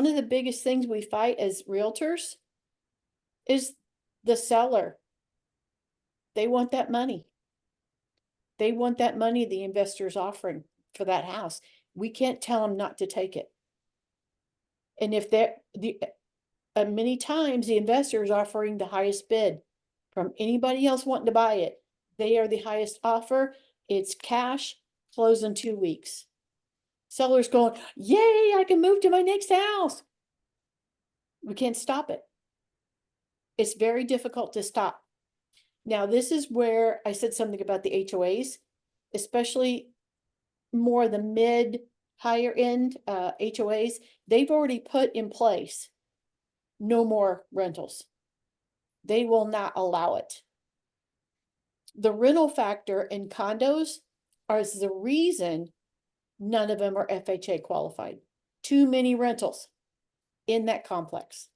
of the biggest things we fight as realtors is the seller. They want that money. They want that money the investor's offering for that house. We can't tell them not to take it. And if many times the investor is offering the highest bid from anybody else wanting to buy it, they are the highest offer. It's cash, close in 2 weeks. Seller's going, yay, I can move to my next house. We can't stop it. It's very difficult to stop. Now, this is where I said something about the HOAs, especially more the mid, higher end HOAs. They've already put in place no more rentals. They will not allow it. The rental factor in condos is the reason none of them are FHA qualified. Too many rentals in that complex.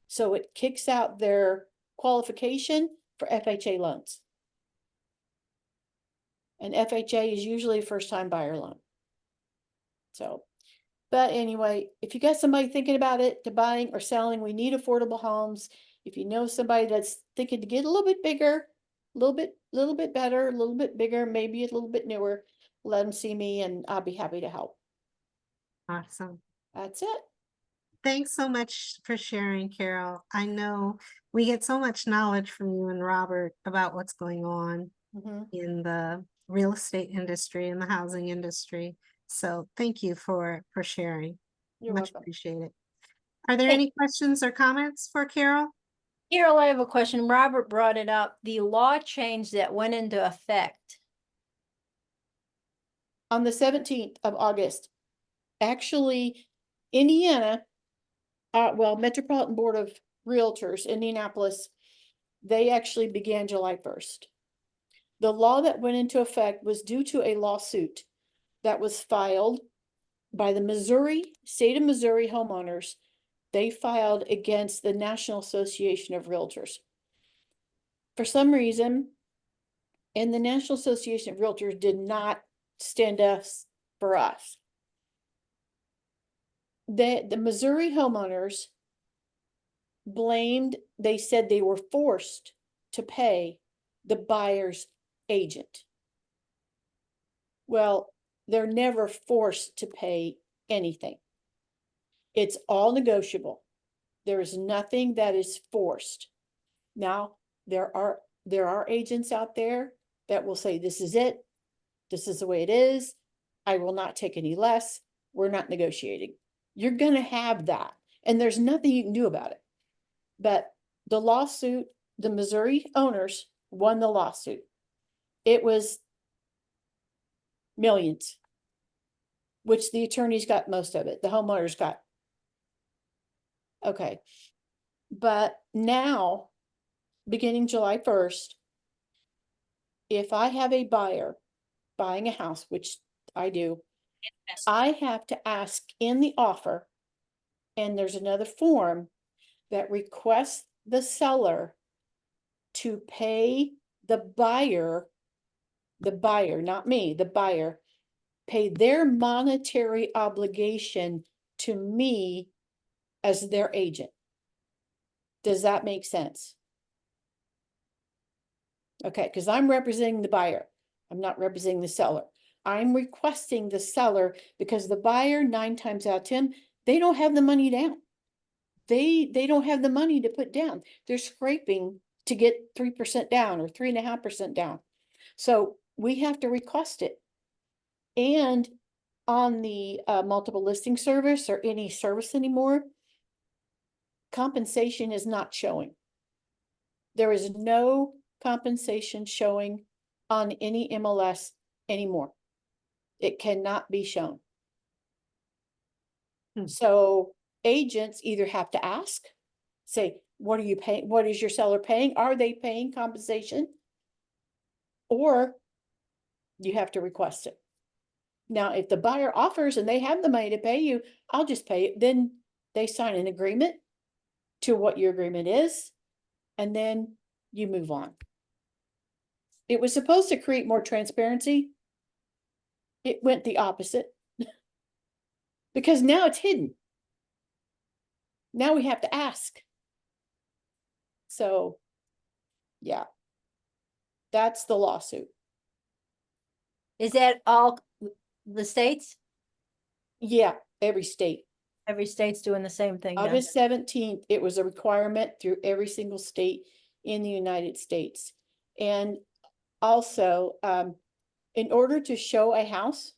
So it kicks out their qualification for FHA loans. And FHA is usually a first-time buyer loan. So But anyway, if you got somebody thinking about it, to buying or selling, we need affordable homes. If you know somebody that's thinking to get a little bit bigger, a little bit better, a little bit bigger, maybe a little bit newer, let them see me and I'll be happy to help. Awesome. That's it. Thanks so much for sharing, Carol. I know we get so much knowledge from you and Robert about what's going on Mhm. in the real estate industry and the housing industry. So thank you for sharing. You're Much welcome. appreciated. Are there Hey. any questions or comments for Carol? Carol, I have a question. Robert brought it up. The law change that went into effect. On the 17th of August, actually, Indiana, well, Metropolitan Board of Realtors, Indianapolis, they actually began July 1st. The law that went into effect was due to a lawsuit that was filed by the state of Missouri homeowners. They filed against the National Association of Realtors. For some reason, and the National Association of Realtors did not stand up for us. The Missouri homeowners they said they were forced to pay the buyer's agent. Well, they're never forced to pay anything. It's all negotiable. There is nothing that is forced. Now, there are agents out there that will say, this is it. This is the way it is. I will not take any less. We're not negotiating. You're going to have that. And there's nothing you can do about it. But the lawsuit, the Missouri owners won the lawsuit. It was millions, which the attorneys got most of it. The homeowners got. Okay. But now, beginning July 1st, if I have a buyer buying a house, which I do, I have to ask in the offer, and there's another form that requests the seller to pay the buyer, not me, the buyer, pay their monetary obligation to me as their agent. Does that make sense? Okay, because I'm representing the buyer. I'm not representing the seller. I'm requesting the seller because the buyer, 9 times out of 10, they don't have the money down. They don't have the money to put down. They're scraping to get 3% down or 3.5% down. So we have to request it. And on the multiple listing service or any service anymore, compensation is not showing. There is no compensation showing on any MLS anymore. It cannot be shown. So agents either have to ask, say, what are you paying? What is your seller paying? Are they paying compensation? Or you have to request it. Now, if the buyer offers and they have the money to pay you, I'll just pay it. Then they sign an agreement to what your agreement is, and then you move on. It was supposed to create more transparency. It went the opposite because now it's hidden. Now we have to ask. So, yeah, that's the lawsuit. Is that all the states? Yeah, every state. Every state's doing the same thing now. August 17th, it was a requirement through every single state in the United States. And also, in order to show a house,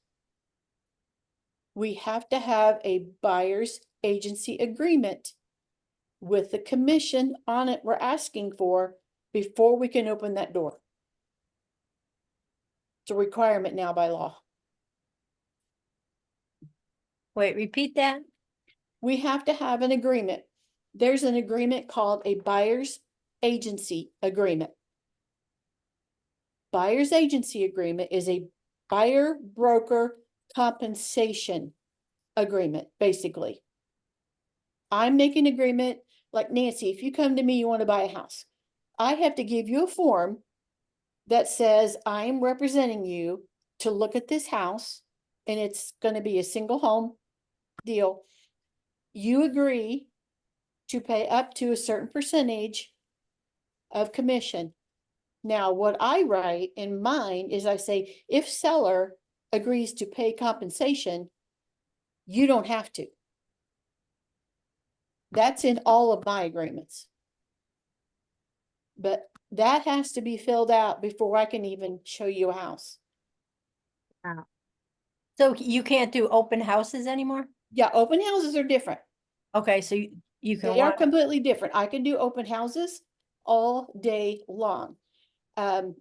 we have to have a buyer's agency agreement with the commission on it we're asking for before we can open that door. It's a requirement now by law. Wait, repeat that? We have to have an agreement. There's an agreement called a buyer's agency agreement. Buyer's agency agreement is a buyer broker compensation agreement, basically. I'm making an agreement like Nancy, if you come to me, you want to buy a house. I have to give you a form that says I'm representing you to look at this house, and it's going to be a single home, deal. You agree to pay up to a certain percentage of commission. Now, what I write in mine is I say, if seller agrees to pay compensation, you don't have to. That's in all of my agreements. But that has to be filled out before I can even show you a house. So you can't do open houses anymore? Yeah, open houses are different. Okay, so you can They are work, completely different. I can do open houses all day long. And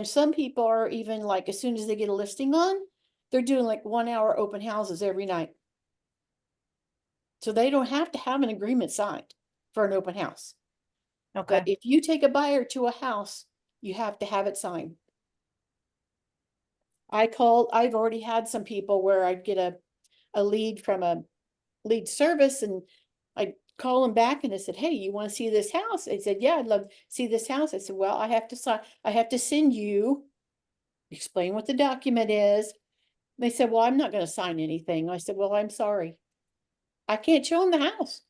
some people are even like, as soon as they get a listing on, they're doing like 1 hour open houses every night. So they don't have to have an agreement signed for an open house. But okay, if you take a buyer to a house, you have to have it signed. I've already had some people where I'd get a lead from a lead service and I call them back and I said, hey, you want to see this house? They said, yeah, I'd love to see this house. I said, well, I have to send you, explain what the document is. They said, well, I'm not going to sign anything. I said, well, I'm sorry. I can't show them the house.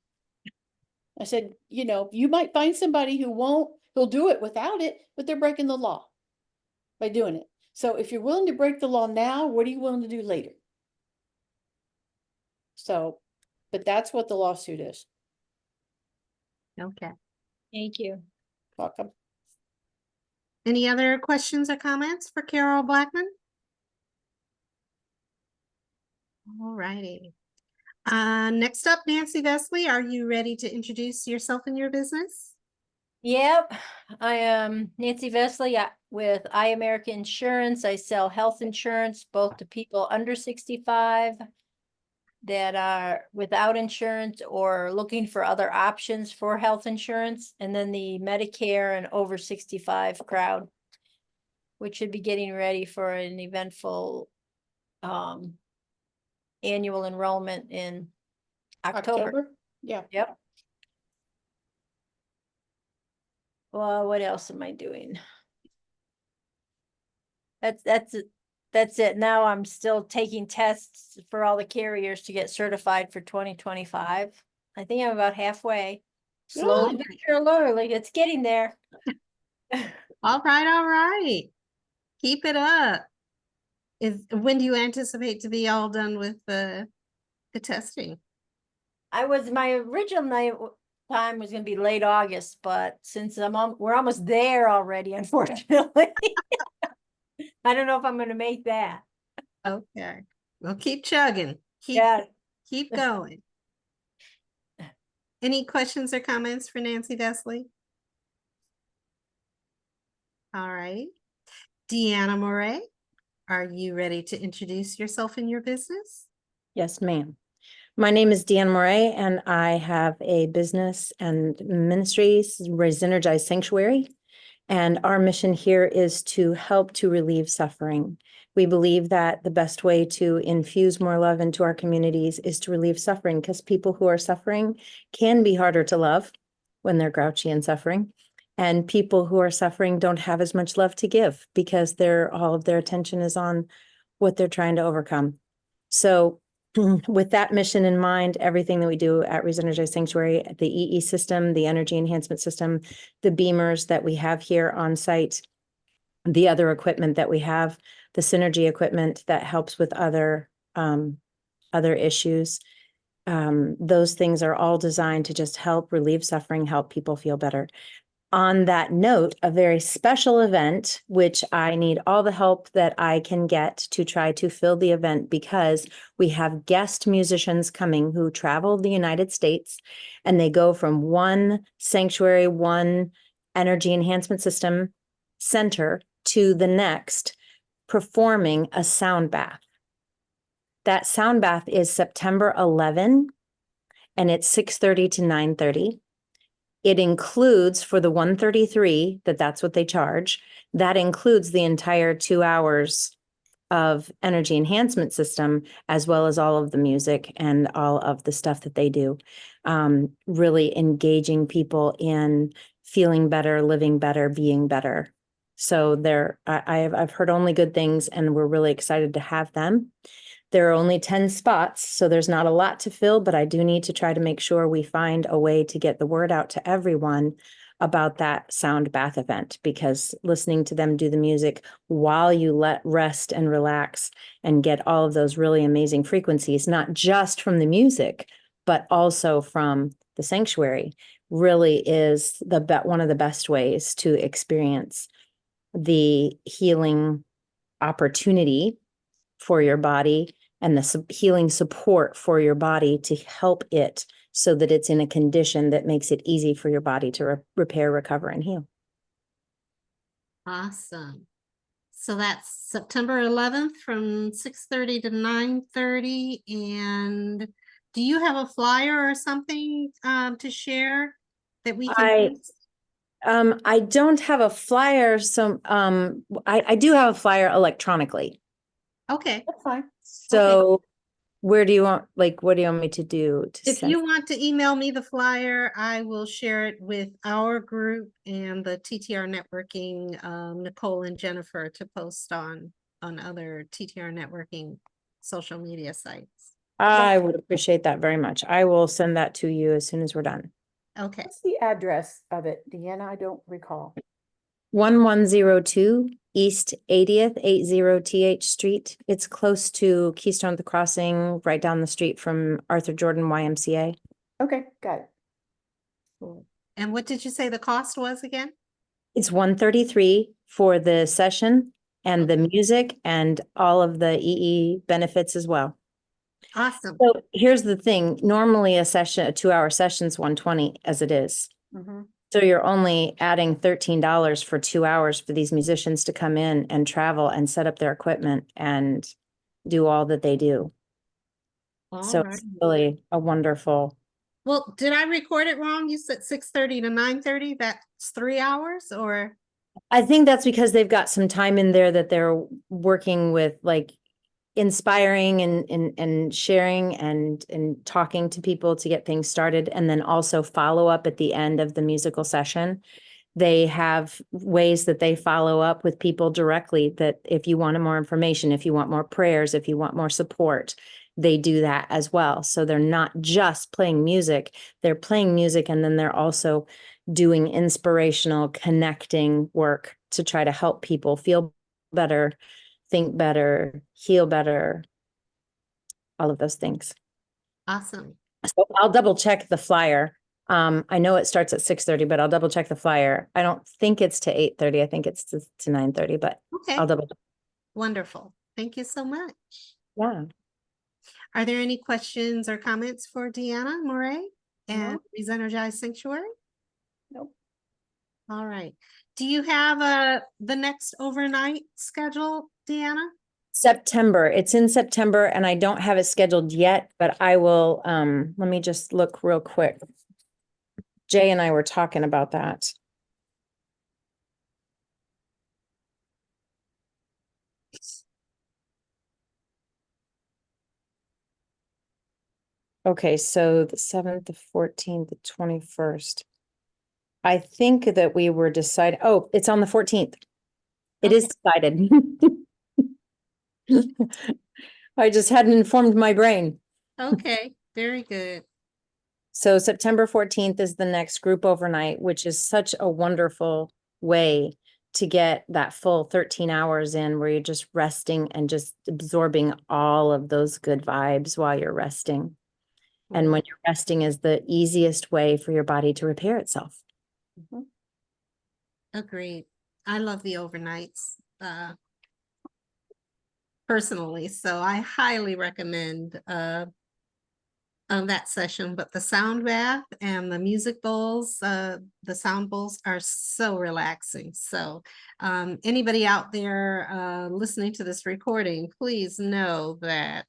I said, you might find somebody who'll do it without it, but they're breaking the law by doing it. So if you're willing to break the law now, what are you willing to do later? So, but that's what the lawsuit is. Okay. thank you. Welcome. Any other questions or comments for Carol Blackmon? All righty. Next up, Nancy Vesely, are you ready to introduce yourself and your business? Yep, I am Nancy Vesely with Iamerica Insurance. I sell health insurance both to people under 65 that are without insurance or looking for other options for health insurance, and then the Medicare and over 65 crowd, which should be getting ready for an eventful annual enrollment in October. Yeah. Yep. Well, what else am I doing? That's it. Now I'm still taking tests for all the carriers to get certified for 2025. I think I'm about halfway. Slowly but surely, it's getting there. All right. Keep it up. When do you anticipate to be all done with the testing? My original time was gonna be late August, but since we're almost there already, unfortunately. I don't know if I'm gonna make that. Okay. Well, keep chugging. Yeah. Keep going. Any questions or comments for Nancy Vesely? All right. Deanna Morae, are you ready to introduce yourself and your business? Yes, ma'am. My name is Deanna Morae, and I have a business and ministries, ReZenergize Sanctuary. And our mission here is to help to relieve suffering. We believe that the best way to infuse more love into our communities is to relieve suffering, because people who are suffering can be harder to love when they're grouchy and suffering. And people who are suffering don't have as much love to give because all of their attention is on what they're trying to overcome. So with that mission in mind, everything that we do at ReZenergize Sanctuary, the EE system, the energy enhancement system, the beamers that we have here on site, the other equipment that we have, the synergy equipment that helps with other issues. Those things are all designed to just help relieve suffering, help people feel better. On that note, a very special event, which I need all the help that I can get to try to fill the event, because we have guest musicians coming who travel the United States, and they go from one sanctuary, one energy enhancement system center to the next, performing a sound bath. That sound bath is September 11, and it's 6:30 to 9:30. It includes, for the 133, that's what they charge, that includes the entire 2 hours of energy enhancement system, as well as all of the music and all of the stuff that they do. Really engaging people in feeling better, living better, being better. So I've heard only good things, and we're really excited to have them. There are only 10 spots, so there's not a lot to fill, but I do need to try to make sure we find a way to get the word out to everyone about that sound bath event, because listening to them do the music while you let rest and relax and get all of those really amazing frequencies, not just from the music, but also from the sanctuary, really is one of the best ways to experience the healing opportunity for your body and the healing support for your body to help it so that it's in a condition that makes it easy for your body to repair, recover, and heal. Awesome. So that's September 11th from 6:30 to 9:30. And do you have a flyer or something to share that we can post? I don't have a flyer, so I do have a flyer electronically. Okay. That's fine. So where do you want, like, what do you want me to do to If send? you want to email me the flyer, I will share it with our group and the TTR networking, Nicole and Jennifer, to post on other TTR networking social media sites. I would appreciate that very much. I will send that to you as soon as we're done. Okay. What's the address of it, Deanna? I don't recall. 1102 East 80th, 80th Street. It's close to Keystone at the Crossing, right down the street from Arthur Jordan YMCA. Okay, got it. Cool. And what did you say the cost was again? It's 133 for the session and the music and all of the EE benefits as well. Awesome. So here's the thing. Normally a 2-hour session is 120 as it is. Mhm. So you're only adding $13 for 2 hours for these musicians to come in and travel and set up their equipment and do all that they do. So All it's right. really a wonderful. Well, did I record it wrong? You said 6:30 to 9:30. That's 3 hours, or? I think that's because they've got some time in there that they're working with, like, inspiring and sharing and talking to people to get things started, and then also follow up at the end of the musical session. They have ways that they follow up with people directly, that if you want more information, if you want more prayers, if you want more support, they do that as well. So they're not just playing music, they're playing music, and then they're also doing inspirational, connecting work to try to help people feel better, think better, heal better, all of those things. Awesome. So I'll double check the flyer. I know it starts at 6:30, but I'll double check the flyer. I don't think it's to 8:30. I think it's to 9:30, but Okay. I'll double check. Wonderful. Thank you so much. Yeah. Are there any questions or comments for Deanna Morae and ReZenergize Sanctuary? Nope. All right. Do you have the next overnight schedule, Deanna? September. It's in September and I don't have it scheduled yet, but I will, let me just look real quick. Jay and I were talking about that. Okay, so the 7th, the 14th, the 21st. I think that we were deciding, oh, it's on the 14th. It is decided. I just hadn't informed my brain. Okay, very good. So September 14th is the next group overnight, which is such a wonderful way to get that full 13 hours in, where you're just resting and just absorbing all of those good vibes while you're resting. And when you're resting is the easiest way for your body to repair itself. Mhm. Agreed. I love the overnights personally, so I highly recommend that session. But the sound bath and the music bowls, the sound bowls are so relaxing. So anybody out there listening to this recording, please know that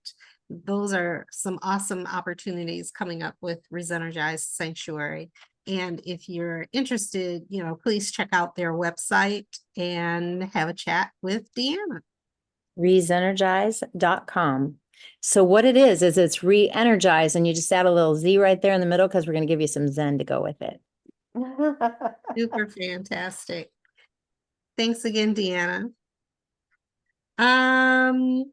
those are some awesome opportunities coming up with ReZenergize Sanctuary. And if you're interested, please check out their website and have a chat with Deanna. ReZenergize.com. So what it is it's re-energize, and you just add a little Z right there in the middle, because we're going to give you some Zen to go with it. Super fantastic. Thanks again, Deanna.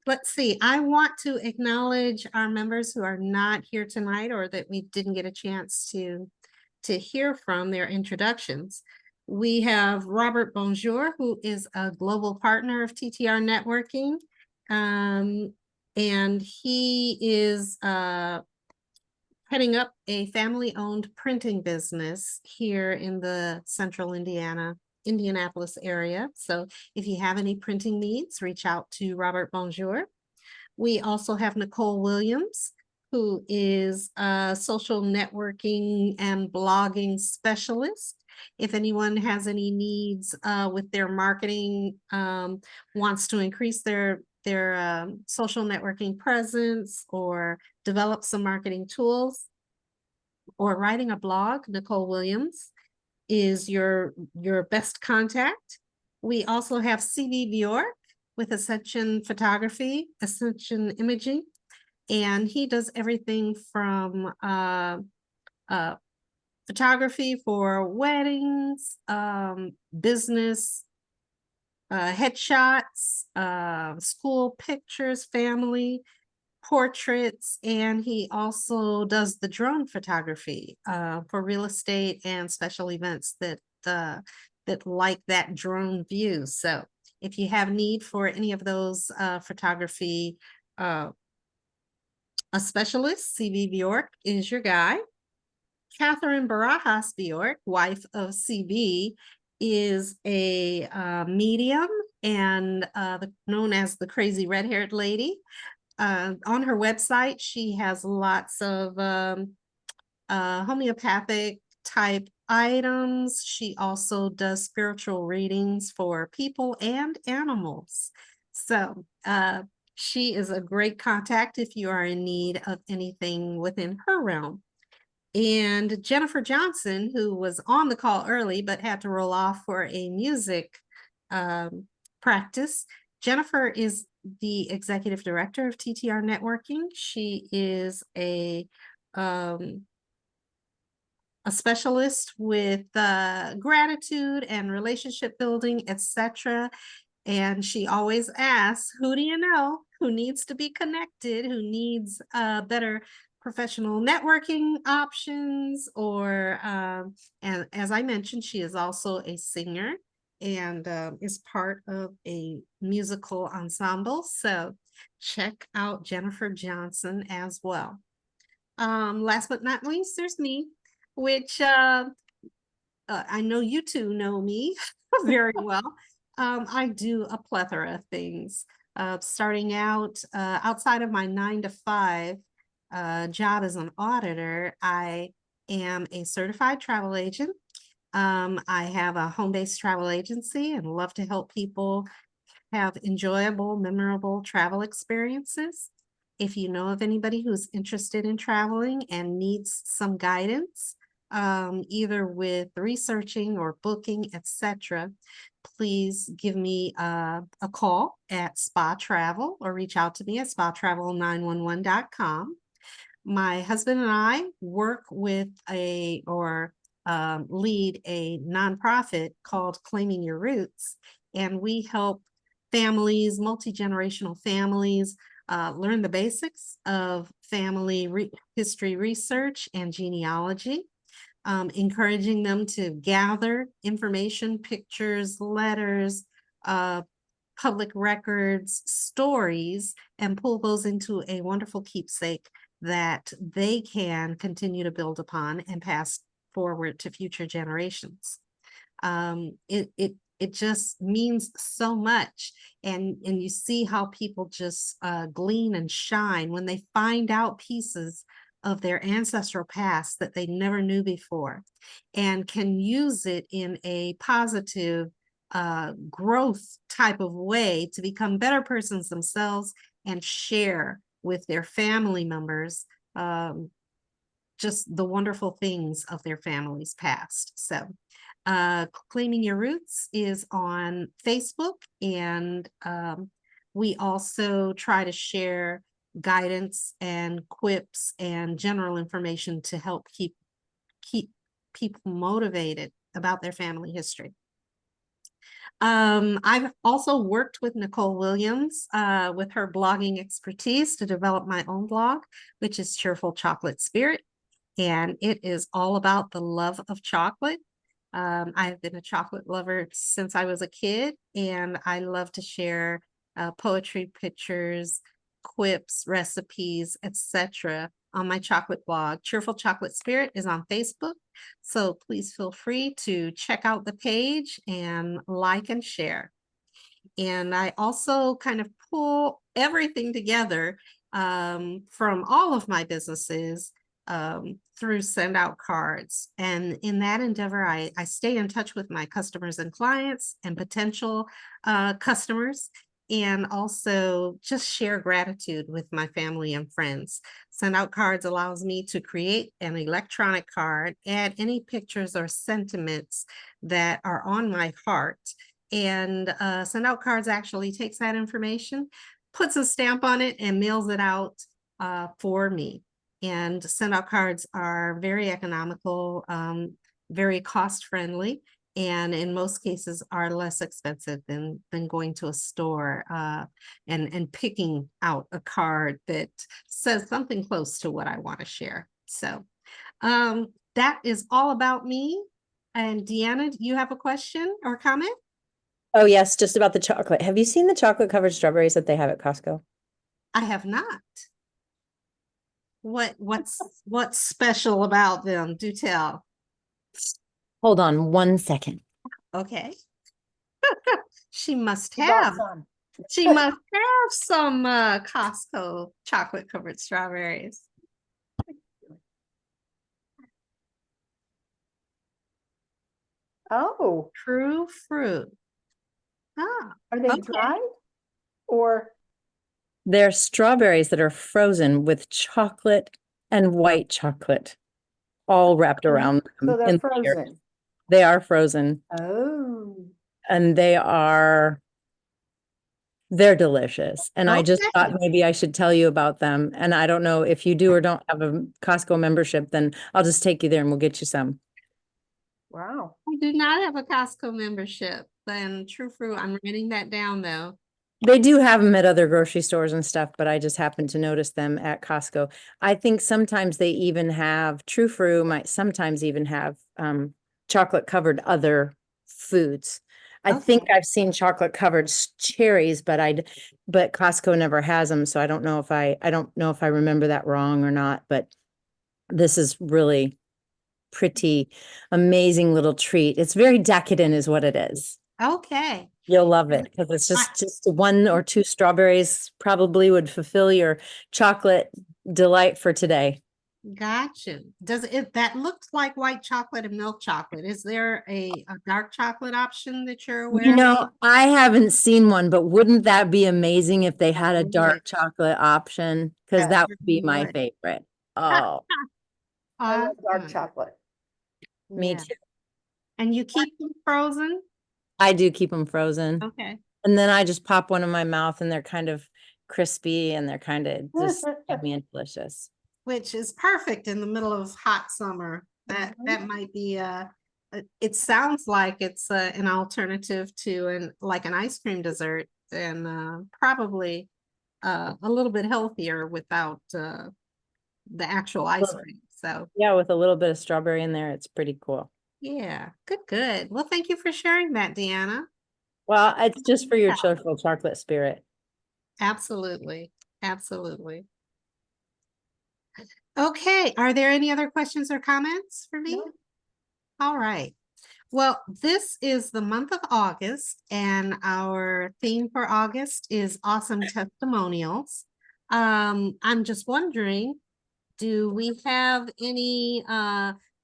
Let's see, I want to acknowledge our members who are not here tonight or that we didn't get a chance to hear from their introductions. We have Robert Bonjour, who is a global partner of TTR Networking. And he is heading up a family-owned printing business here in the central Indianapolis area. So if you have any printing needs, reach out to Robert Bonjour. We also have Nicole Williams, who is a social networking and blogging specialist. If anyone has any needs with their marketing, wants to increase their social networking presence or develop some marketing tools or writing a blog, Nicole Williams is your best contact. We also have CV Bjork with Ascension Photography, Ascension Imaging, and he does everything from photography for weddings, business headshots, school pictures, family portraits, and he also does the drone photography for real estate and special events that like that drone view. So if you have need for any of those photography, a specialist, CB Bjork is your guy. Catherine Barajas Bjork, wife of CB, is a medium and known as the crazy red-haired lady. On her website, she has lots of homeopathic type items. She also does spiritual readings for people and animals. So she is a great contact if you are in need of anything within her realm. And Jennifer Johnson, who was on the call early but had to roll off for a music practice. Jennifer is the executive director of TTR Networking. She is a specialist with gratitude and relationship building, etc. And she always asks, who do you know who needs to be connected, who needs better professional networking options, or and as I mentioned, she is also a singer and is part of a musical ensemble. So check out Jennifer Johnson as well. Last but not least, there's me, which I know you two know me very well. I do a plethora of things. Starting out outside of my 9-to-5 job as an auditor, I am a certified travel agent. I have a home-based travel agency and love to help people have enjoyable, memorable travel experiences. If you know of anybody who's interested in traveling and needs some guidance, either with researching or booking, etc., please give me a call at Spa Travel or reach out to me at spatravel911.com. My husband and I work with lead a nonprofit called Claiming Your Roots, and we help families, multi-generational families, learn the basics of family history research and genealogy, encouraging them to gather information, pictures, letters, public records, stories, and pull those into a wonderful keepsake that they can continue to build upon and pass forward to future generations. It just means so much. And you see how people just glean and shine when they find out pieces of their ancestral past that they never knew before and can use it in a positive growth type of way to become better persons themselves and share with their family members just the wonderful things of their family's past. So Claiming Your Roots is on Facebook, and we also try to share guidance and quips and general information to help keep people motivated about their family history. I've also worked with Nicole Williams with her blogging expertise to develop my own blog, which is Cheerful Chocolate Spirit. And it is all about the love of chocolate. I've been a chocolate lover since I was a kid, and I love to share poetry, pictures, quips, recipes, etc. on my chocolate blog. Cheerful Chocolate Spirit is on Facebook. So please feel free to check out the page and like and share. And I also kind of pull everything together from all of my businesses through Send Out Cards. And in that endeavor, I stay in touch with my customers and clients and potential customers, and also just share gratitude with my family and friends. Send Out Cards allows me to create an electronic card, add any pictures or sentiments that are on my heart. And Send Out Cards actually takes that information, puts a stamp on it, and mails it out for me. And Send Out Cards are very economical, very cost friendly, and in most cases are less expensive than going to a store and picking out a card that says something close to what I want to share. So that is all about me. And Deanna, do you have a question or comment? Oh, yes, just about the chocolate. Have you seen the chocolate covered strawberries that they have at Costco? I have not. What's special about them? Do tell. Hold on 1 second. Okay. She must You bought have. some. She must have some Costco chocolate covered strawberries. Oh, True fruit. Ah, are they okay. dried or? They're strawberries that are frozen with chocolate and white chocolate all wrapped around them. So they're in layers. frozen. They are frozen, Oh. and they're delicious. And I just thought Okay. maybe I should tell you about them. And I don't know if you do or don't have a Costco membership, then I'll just take you there and we'll get you some. Wow. I do not have a Costco membership. Then True Fruit, I'm writing that down though. They do have them at other grocery stores and stuff, but I just happened to notice them at Costco. I think sometimes they even have True Fruit might sometimes even have chocolate covered other foods. I think Okay. I've seen chocolate covered cherries, but Costco never has them, so I don't know if I don't know if I remember that wrong or not, but this is really pretty amazing little treat. It's very decadent is what it is. Okay. You'll love it because it's just 1 or 2 strawberries probably would fulfill your chocolate delight for today. Gotcha. Does it that looks like white chocolate and milk chocolate? Is there a dark chocolate option that you're aware You of? know, I haven't seen one, but wouldn't that be amazing if they had a would. dark chocolate option? Because That that would be my would. favorite. Oh, I love dark Awesome. chocolate. me Yeah. too. And you keep them frozen? I do keep them frozen. Okay. And then I just pop one in my mouth and they're kind of crispy and they're kind of just yummy and delicious. Which is perfect in the middle of hot summer. That might be it sounds like it's an alternative to like an ice cream dessert, and probably a little bit healthier without the actual ice Well, cream. So yeah, with a little bit of strawberry in there, it's pretty cool. yeah, good. Well, thank you for sharing that, Deanna. Well, it's just for your Yeah. cheerful chocolate spirit. Absolutely. Absolutely. Okay, are there any other questions or comments for me? No. All right. Well, this is the month of August, and our theme for August is awesome testimonials. I'm just wondering, do we have any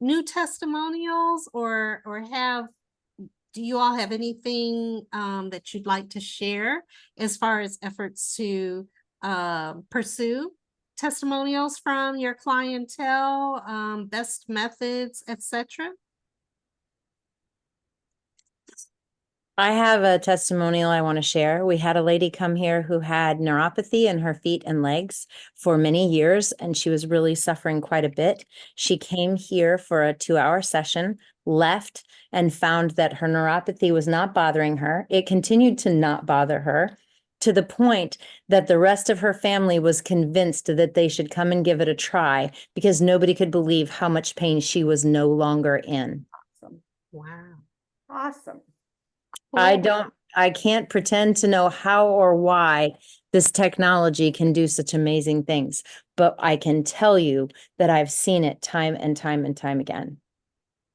new testimonials or do you all have anything that you'd like to share as far as efforts to pursue testimonials from your clientele, best methods, etc.? I have a testimonial I want to share. We had a lady come here who had neuropathy in her feet and legs for many years, and she was really suffering quite a bit. She came here for a 2-hour session left and found that her neuropathy was not bothering her. It continued to not bother her, to the point that the rest of her family was convinced that they should come and give it a try because nobody could believe how much pain she was no longer in. Awesome. Wow. Awesome. I can't pretend to know how or why this technology can do such amazing things, but I can tell you that I've seen it time and time and time again.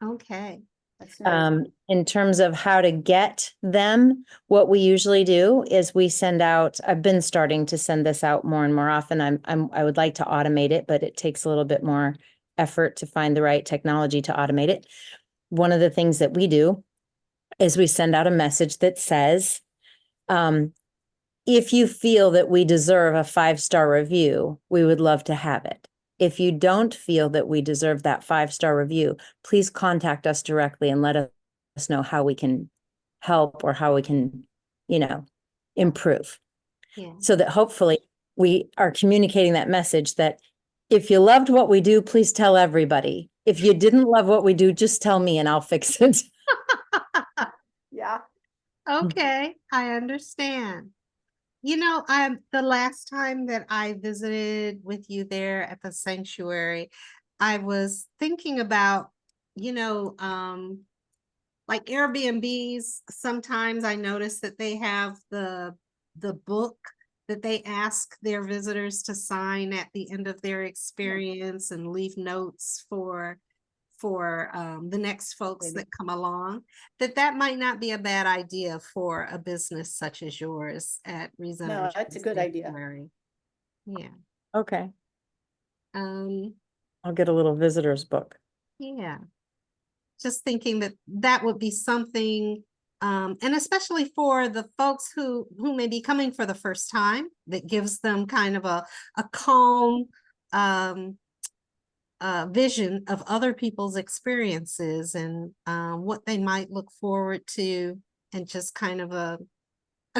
Okay. That's nice. In terms of how to get them, what we usually do is we send out, I've been starting to send this out more and more often. I would like to automate it, but it takes a little bit more effort to find the right technology to automate it. One of the things that we do is we send out a message that says, if you feel that we deserve a 5-star review, we would love to have it. If you don't feel that we deserve that 5-star review, please contact us directly and let us know how we can help or how we can, improve. Yeah. So that hopefully we are communicating that message that if you loved what we do, please tell everybody. If you didn't love what we do, just tell me and I'll fix it. Yeah. Okay, I understand. The last time that I visited with you there at the sanctuary, I was thinking about, like Airbnbs. Sometimes I notice that they have the book that they ask their visitors to sign at the end of their experience and leave notes for the next folks that come along, that might not be a bad idea for a business such as yours at ReZenergize. No, that's a good idea. Sanctuary. Yeah. Okay. Um, I'll get a little visitor's book. yeah. Just thinking that would be something, and especially for the folks who may be coming for the first time, that gives them kind of a calm, vision of other people's experiences and what they might look forward to, and just kind of a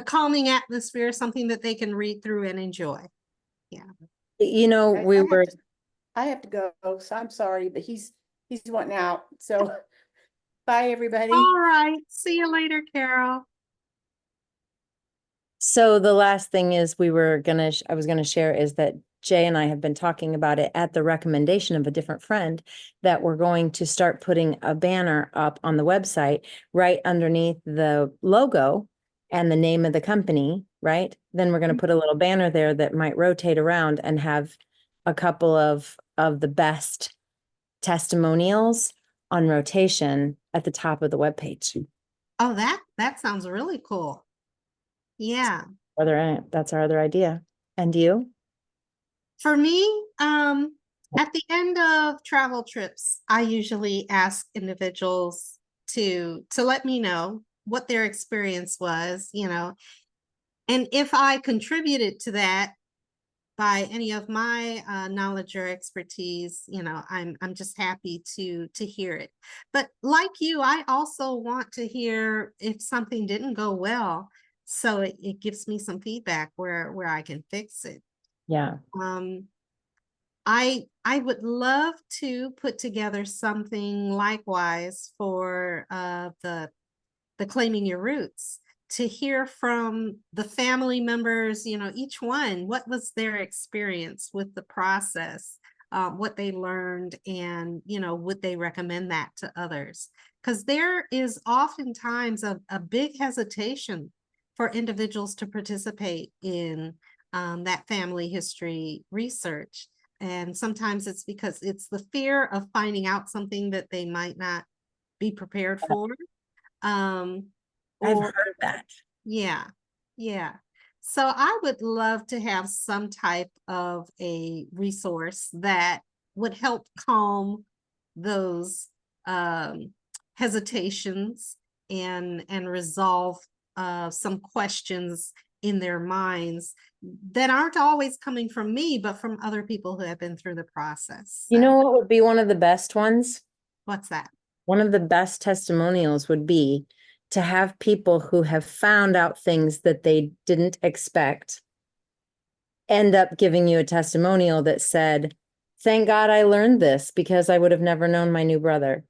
calming atmosphere, something that they can read through and enjoy. Yeah. I have to go, so I'm sorry, but he's wanting out. So bye, everybody. All right. See you later, Carol. So the last thing is I was gonna share is that Jay and I have been talking about it at the recommendation of a different friend, that we're going to start putting a banner up on the website right underneath the logo and the name of the company, right? Then we're going to put a little banner there that might rotate around and have a couple of the best testimonials on rotation at the top of the webpage. Oh, that sounds really cool. Yeah. That's our other idea. And you? For me, at the end of travel trips, I usually ask individuals to let me know what their experience was, and if I contributed to that by any of my knowledge or expertise, I'm just happy to hear it. But like you, I also want to hear if something didn't go well, so it gives me some feedback where I can fix it. Yeah. I would love to put together something likewise for the Claiming Your Roots, to hear from the family members, each one, what was their experience with the process, what they learned, and, would they recommend that to others? Because there is oftentimes a big hesitation for individuals to participate in that family history research. And sometimes it's because it's the fear of finding out something that they might not be prepared for. I've heard that. Yeah. So I would love to have some type of a resource that would help calm those hesitations and resolve some questions in their minds that aren't always coming from me, but from other people who have been through the process. You know what would be one of the best ones? What's that? One of the best testimonials would be to have people who have found out things that they didn't expect end up giving you a testimonial that said, "Thank God I learned this because I would have never known my new brother."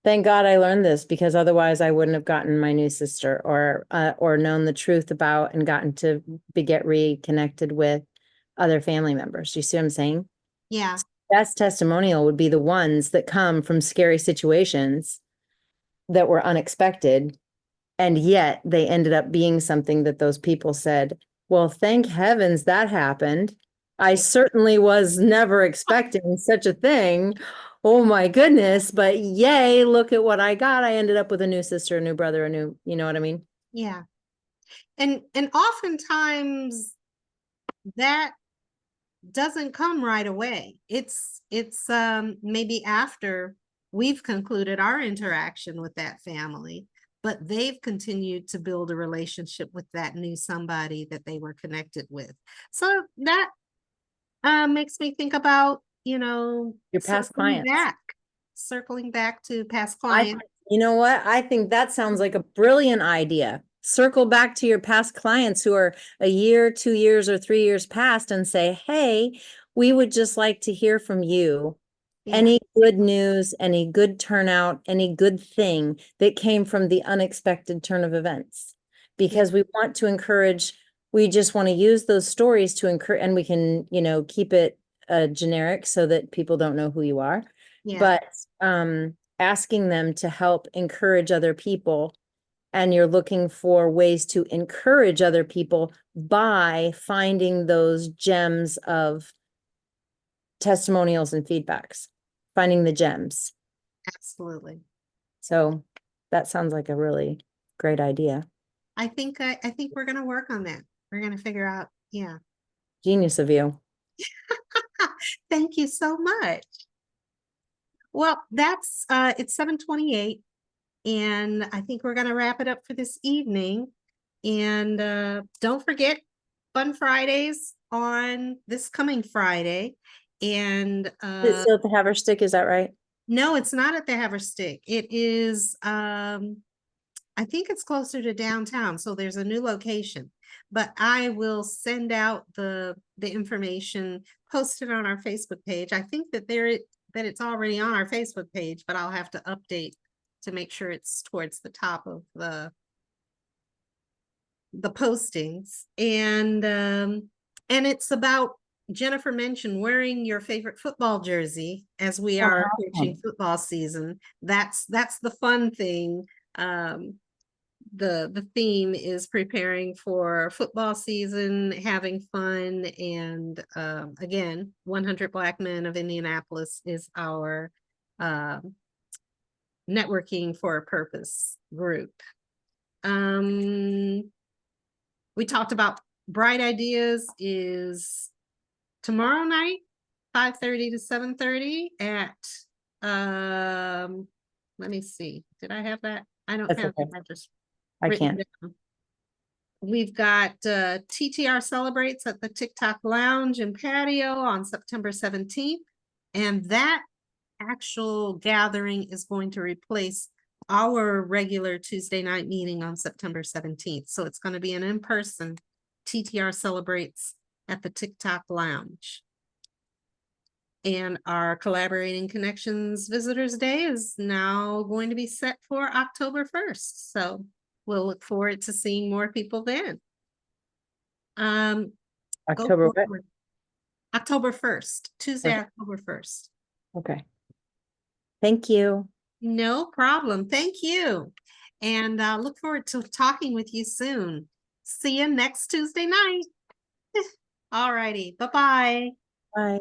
Thank God I learned this, because otherwise I wouldn't have gotten my new sister or known the truth about and gotten to get reconnected with other family members. You see what I'm saying? Yeah, Best testimonial would be the ones that come from scary situations that were unexpected, and yet they ended up being something that those people said, well, thank heavens that happened. I certainly was never expecting such a thing. Oh my goodness, but yay, look at what I got. I ended up with a new sister, a new brother, a new, you know what I mean? yeah. And oftentimes that doesn't come right away. It's maybe after we've concluded our interaction with that family, but they've continued to build a relationship with that new somebody that they were connected with. So that makes me think about, Your past circling clients. circling back to past I, clients. you know what? I think that sounds like a brilliant idea. Circle back to your past clients who are a year, 2 years, or 3 years past and say, hey, we would just like to hear from you. Yeah. Any good news, any good turnout, any good thing that came from the unexpected turn of events. Because we want to encourage, we just want to use those stories to encourage, and we can, keep it generic so that people don't know who you are. Yeah. But asking them to help encourage other people, and you're looking for ways to encourage other people by finding those gems of testimonials and feedbacks, finding the gems. Absolutely. So that sounds like a really great idea. I think we're going to work on that. We're going to figure out. Yeah. Genius of you. Thank you so much. Well, that's it's 7:28, and I think we're going to wrap it up for this evening. And don't forget Fun Fridays on this coming Friday. And Is it still at the Haverstick, is that right? no, it's not at the Haverstick. It is I think it's closer to downtown, so there's a new location. But I will send out the information posted on our Facebook page. I think that it's already on our Facebook page, but I'll have to update to make sure it's towards the top of the postings. And it's about, Jennifer mentioned, wearing your favorite football jersey as we are approaching football season. That's the fun thing. The theme is preparing for football season, having fun, and again, 100 Black Men of Indianapolis is our networking for a purpose group. We talked about Bright Ideas is tomorrow night, 5:30 to 7:30 at let me see. Did I have that? I don't have Okay. that. Just I can't. down. We've got TTR Celebrates at the TikTok Lounge and Patio on September 17th. And that actual gathering is going to replace our regular Tuesday night meeting on September 17th. So it's going to be an in-person TTR Celebrates at the TikTok Lounge. And our Collaborating Connections Visitors Day is now going to be set for October 1st. So we'll look forward to seeing more people then. October what? October 1st, Tuesday, Okay. October 1st. Okay. Thank you. No problem. Thank you. And look forward to talking with you soon. See you next Tuesday night. All righty. Bye-bye. Bye.